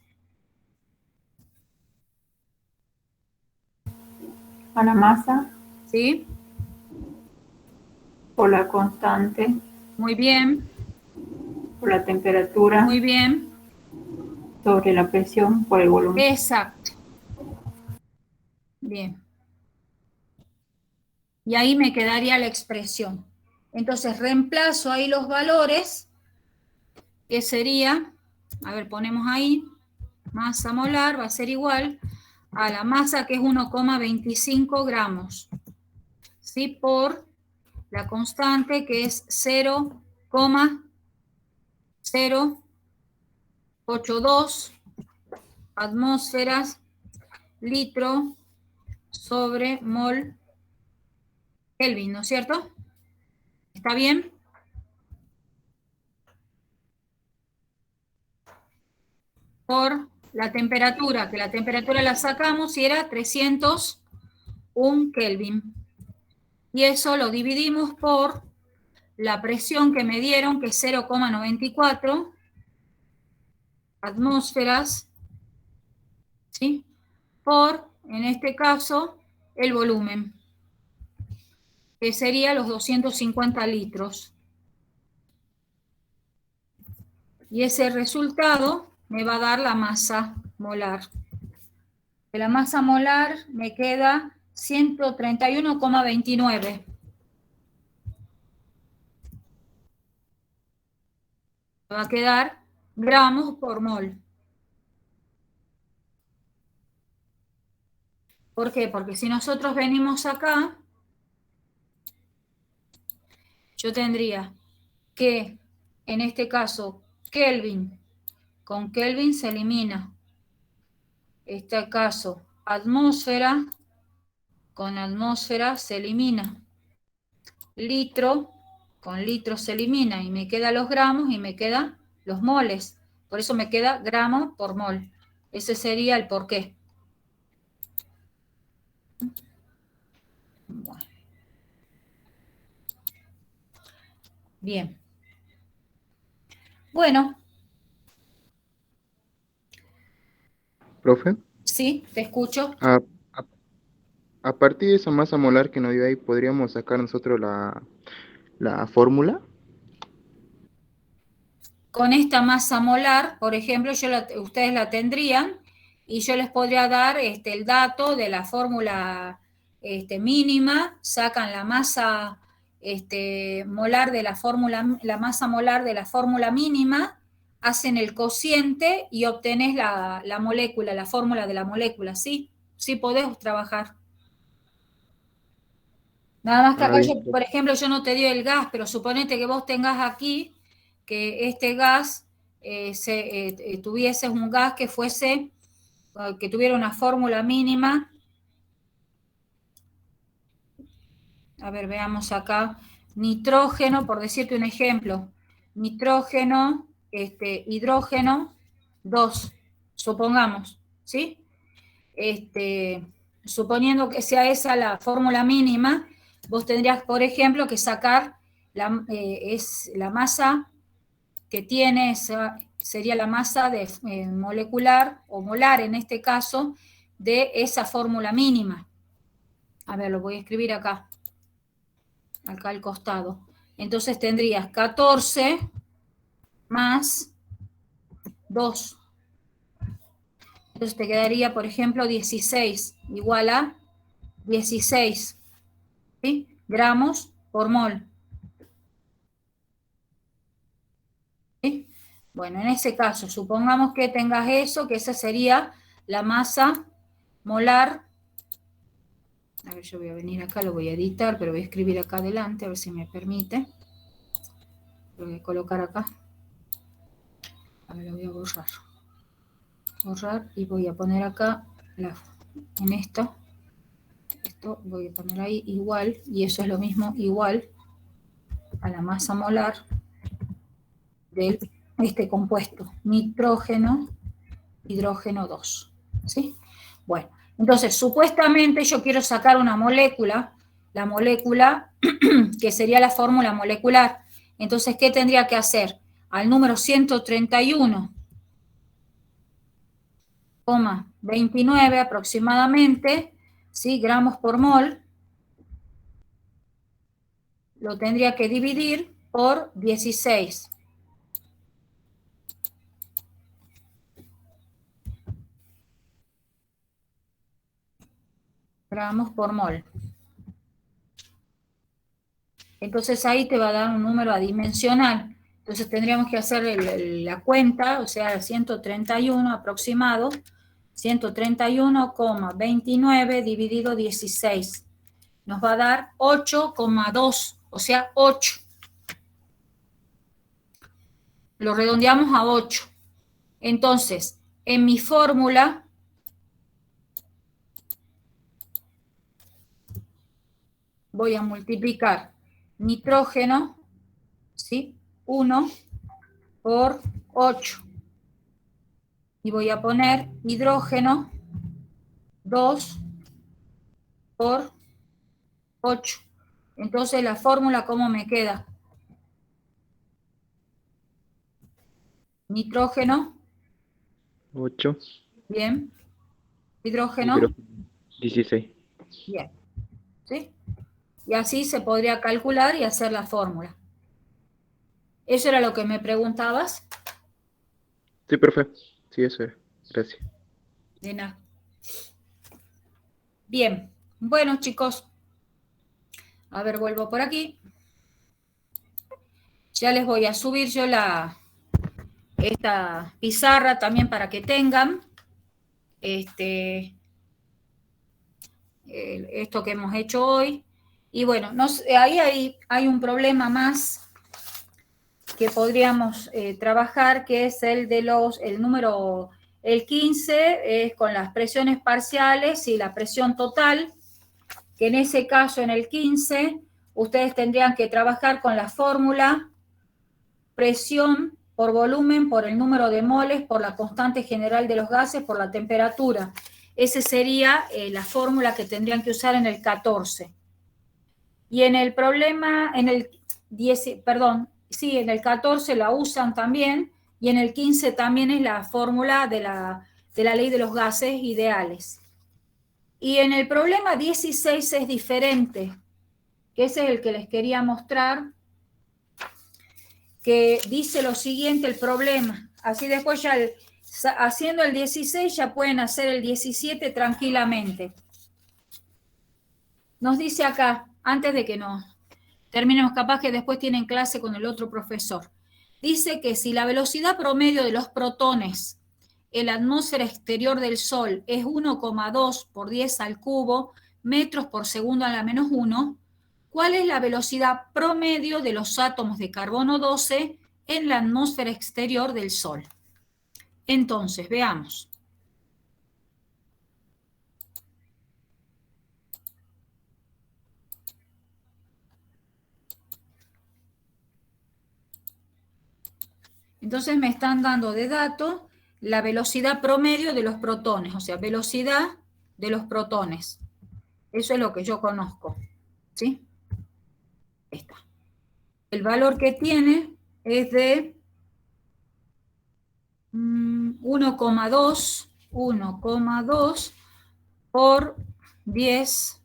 A la masa ¿sí? Por la constante, Muy bien, por la temperatura, muy bien. sobre la presión, por el volumen. Exacto. Bien. Y ahí me quedaría la expresión. Entonces reemplazo ahí los valores, que sería, a ver, ponemos ahí, masa molar va a ser igual a la masa que es 1,25 gramos, ¿sí? Por la constante que es 0,082 atmósferas litro sobre mol Kelvin, ¿no es cierto? ¿Está bien? Por la temperatura, que la temperatura la sacamos y era 301 Kelvin. Y eso lo dividimos por la presión que me dieron, que es 0,94 atmósferas, ¿sí? Por, en este caso, el volumen, que sería los 250 litros. Y ese resultado me va a dar la masa molar. De la masa molar me queda 131,29. Va a quedar gramos por mol. ¿Por qué? Porque si nosotros venimos acá, yo tendría que, en este caso, Kelvin, con Kelvin se elimina. Este caso, atmósfera, con atmósfera se elimina. Litro, con litro se elimina y me quedan los gramos y me quedan los moles. Por eso me queda gramo por mol. Ese sería el porqué. Bueno. Bien. Bueno. Profe, Sí, te escucho. a partir de esa masa molar que nos dio ahí, ¿podríamos sacar nosotros la fórmula? Con esta masa molar, por ejemplo, ustedes la tendrían y yo les podría dar el dato de la fórmula mínima, sacan la masa molar de la fórmula, la masa molar de la fórmula mínima, hacen el cociente y obtenés la molécula, la fórmula de la molécula, ¿sí? Sí podés trabajar. Nada más que acá, Listo. por ejemplo, yo no te doy el gas, pero suponete que vos tengas aquí que este gas tuviese un gas que fuese, que tuviera una fórmula mínima. A ver, veamos acá. Nitrógeno, por decirte un ejemplo. Nitrógeno, hidrógeno, 2, supongamos, ¿sí? Suponiendo que sea esa la fórmula mínima, vos tendrías, por ejemplo, que sacar la masa que tiene, sería la masa molecular o molar en este caso, de esa fórmula mínima. A ver, lo voy a escribir acá al costado. Entonces tendrías 14 más 2. Entonces te quedaría, por ejemplo, 16, igual a 16, ¿sí? Gramos por mol. ¿Sí? Bueno, en ese caso, supongamos que tengas eso, que esa sería la masa molar. A ver, yo voy a venir acá, lo voy a editar, pero voy a escribir acá adelante, a ver si me permite. Lo voy a colocar acá. A ver, lo voy a borrar. Borrar y voy a poner acá, en esto voy a poner ahí igual, y eso es lo mismo, igual a la masa molar de este compuesto, nitrógeno, hidrógeno 2, ¿sí? Bueno, entonces supuestamente yo quiero sacar una molécula, la molécula que sería la fórmula molecular. Entonces, ¿qué tendría que hacer? Al número 131,29 aproximadamente, ¿sí? Gramos por mol, lo tendría que dividir por 16. Gramos por mol. Entonces ahí te va a dar un número adimensional. Entonces tendríamos que hacer la cuenta, o sea, 131 aproximado, 131,29 dividido 16. Nos va a dar 8,2, o sea, 8. Lo redondeamos a 8. Entonces, en mi fórmula, voy a multiplicar nitrógeno, ¿sí? 1 por 8. Y voy a poner hidrógeno 2 por 8. Entonces, la fórmula, ¿cómo me queda? Nitrógeno, 8, bien. Hidrógeno, hidrógeno, 16. bien. ¿Sí? Y así se podría calcular y hacer la fórmula. ¿Eso era lo que me preguntabas? Sí, profe. Sí, eso es. Gracias. De nada. Bien. Bueno, chicos. A ver, vuelvo por aquí. Ya les voy a subir yo esta pizarra también para que tengan esto que hemos hecho hoy. Y bueno, ahí hay un problema más que podríamos trabajar, que es el número, el 15, es con las presiones parciales y la presión total, que en ese caso, en el 15, ustedes tendrían que trabajar con la fórmula presión por volumen, por el número de moles, por la constante general de los gases, por la temperatura. Esa sería la fórmula que tendrían que usar en el 14. Y en el problema, en el 10, perdón, sí, en el 14 la usan también, y en el 15 también es la fórmula de la ley de los gases ideales. Y en el problema 16 es diferente, que ese es el que les quería mostrar, que dice lo siguiente el problema. Así después ya haciendo el 16 ya pueden hacer el 17 tranquilamente. Nos dice acá, antes de que nos terminemos, capaz que después tienen clase con el otro profesor. Dice que si la velocidad promedio de los protones en la atmósfera exterior del Sol es 1,2 por 10 al cubo metros por segundo a la menos 1, ¿cuál es la velocidad promedio de los átomos de carbono 12 en la atmósfera exterior del Sol? Entonces, veamos. Entonces me están dando de dato la velocidad promedio de los protones, o sea, velocidad de los protones. Eso es lo que yo conozco, ¿sí? Esta. El valor que tiene es de 1,2 por 10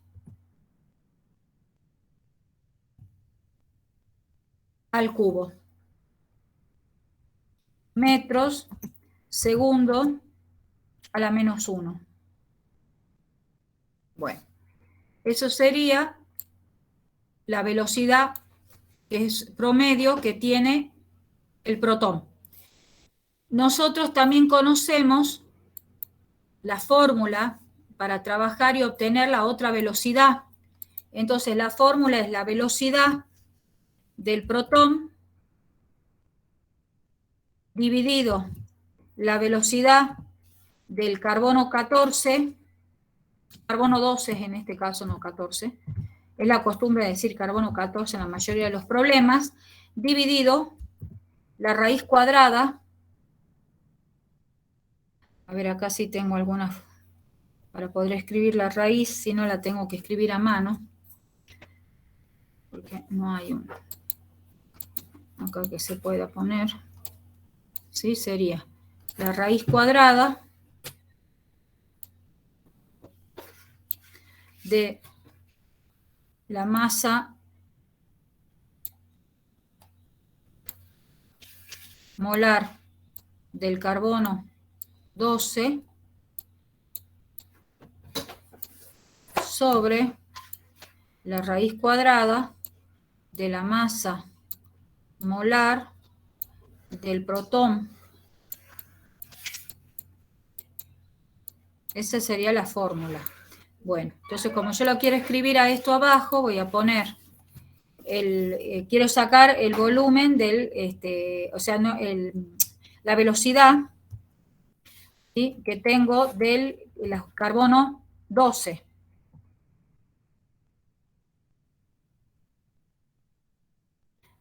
al cubo. Metros, segundo, a la menos 1. Bueno, eso sería la velocidad que es promedio que tiene el protón. Nosotros también conocemos la fórmula para trabajar y obtener la otra velocidad. Entonces, la fórmula es la velocidad del protón dividido la velocidad del carbono 14, carbono 12 en este caso, no 14, es la costumbre de decir carbono 14 en la mayoría de los problemas, dividido la raíz cuadrada. A ver, acá sí tengo algunas para poder escribir la raíz, si no la tengo que escribir a mano, porque no hay una acá que se pueda poner. Sí, sería la raíz cuadrada de la masa molar del carbono 12 sobre la raíz cuadrada de la masa molar del protón. Esa sería la fórmula. Bueno, entonces como yo lo quiero escribir a esto abajo, voy a poner quiero sacar el volumen del, o sea, no, la velocidad, ¿sí?, que tengo del carbono 12.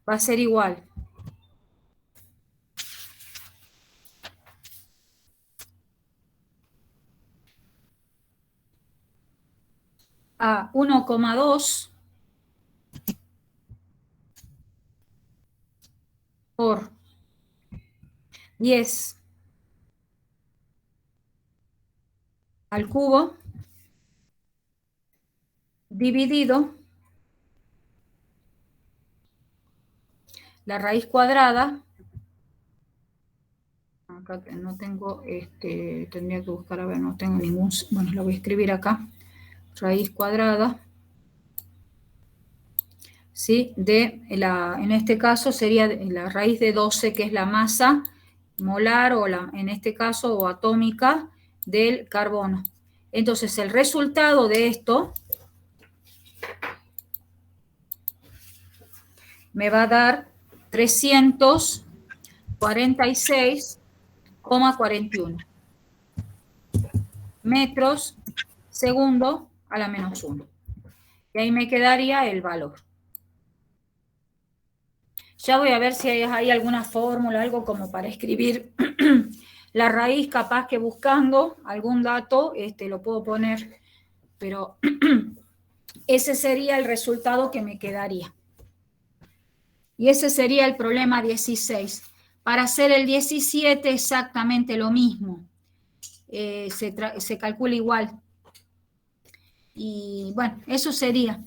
Va a ser igual a 1,2 por 10 al cubo dividido la raíz cuadrada. Acá no tengo, tendría que buscar, a ver, no tengo ningún, bueno, lo voy a escribir acá, raíz cuadrada, ¿sí?, en este caso sería la raíz de 12, que es la masa molar, o en este caso, o atómica, del carbono. Entonces, el resultado de esto me va a dar 346,41 metros segundo a la menos 1. Y ahí me quedaría el valor. Ya voy a ver si hay alguna fórmula, algo como para escribir la raíz, capaz que buscando algún dato lo puedo poner, pero ese sería el resultado que me quedaría. Y ese sería el problema 16. Para hacer el 17 exactamente lo mismo. Se calcula igual. Y bueno, eso sería.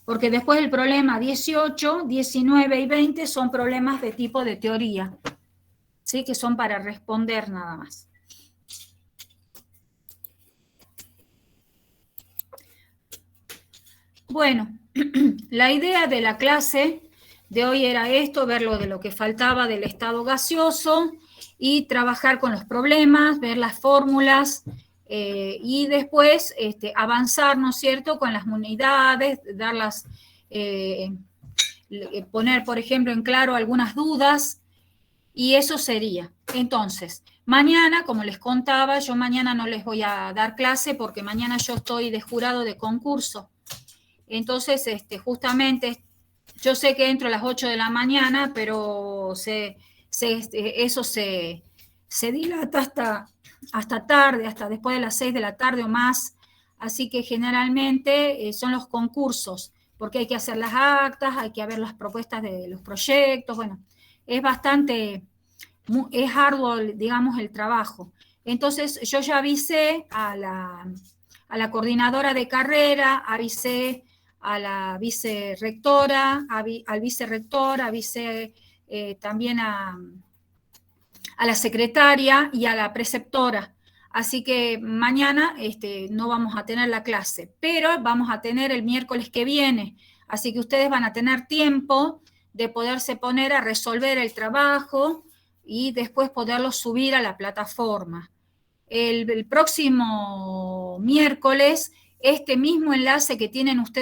Porque después el problema 18, 19 y 20 son problemas de tipo de teoría, ¿sí?, que son para responder nada más. Bueno, la idea de la clase de hoy era esto, ver lo de lo que faltaba del estado gaseoso y trabajar con los problemas, ver las fórmulas, y después avanzar, ¿no es cierto?, con las unidades, darlas, poner, por ejemplo, en claro algunas dudas, y eso sería. Entonces, mañana, como les contaba, yo mañana no les voy a dar clase porque mañana yo estoy de jurado de concurso. Entonces, justamente, yo sé que entro a las 8 de la mañana, pero eso se dilata hasta tarde, hasta después de las 6 de la tarde o más. Así que generalmente son los concursos, porque hay que hacer las actas, hay que ver las propuestas de los proyectos. Bueno, es arduo, digamos, el trabajo. Entonces, yo ya avisé a la coordinadora de carrera, avisé a la vicerrectora, al vicerrector, avisé también a la secretaria y a la preceptora. Así que mañana no vamos a tener la clase, pero vamos a tener el miércoles que viene. Así que ustedes van a tener tiempo de poderse poner a resolver el trabajo y después poderlo subir a la plataforma. El próximo miércoles, este mismo enlace que tienen ustedes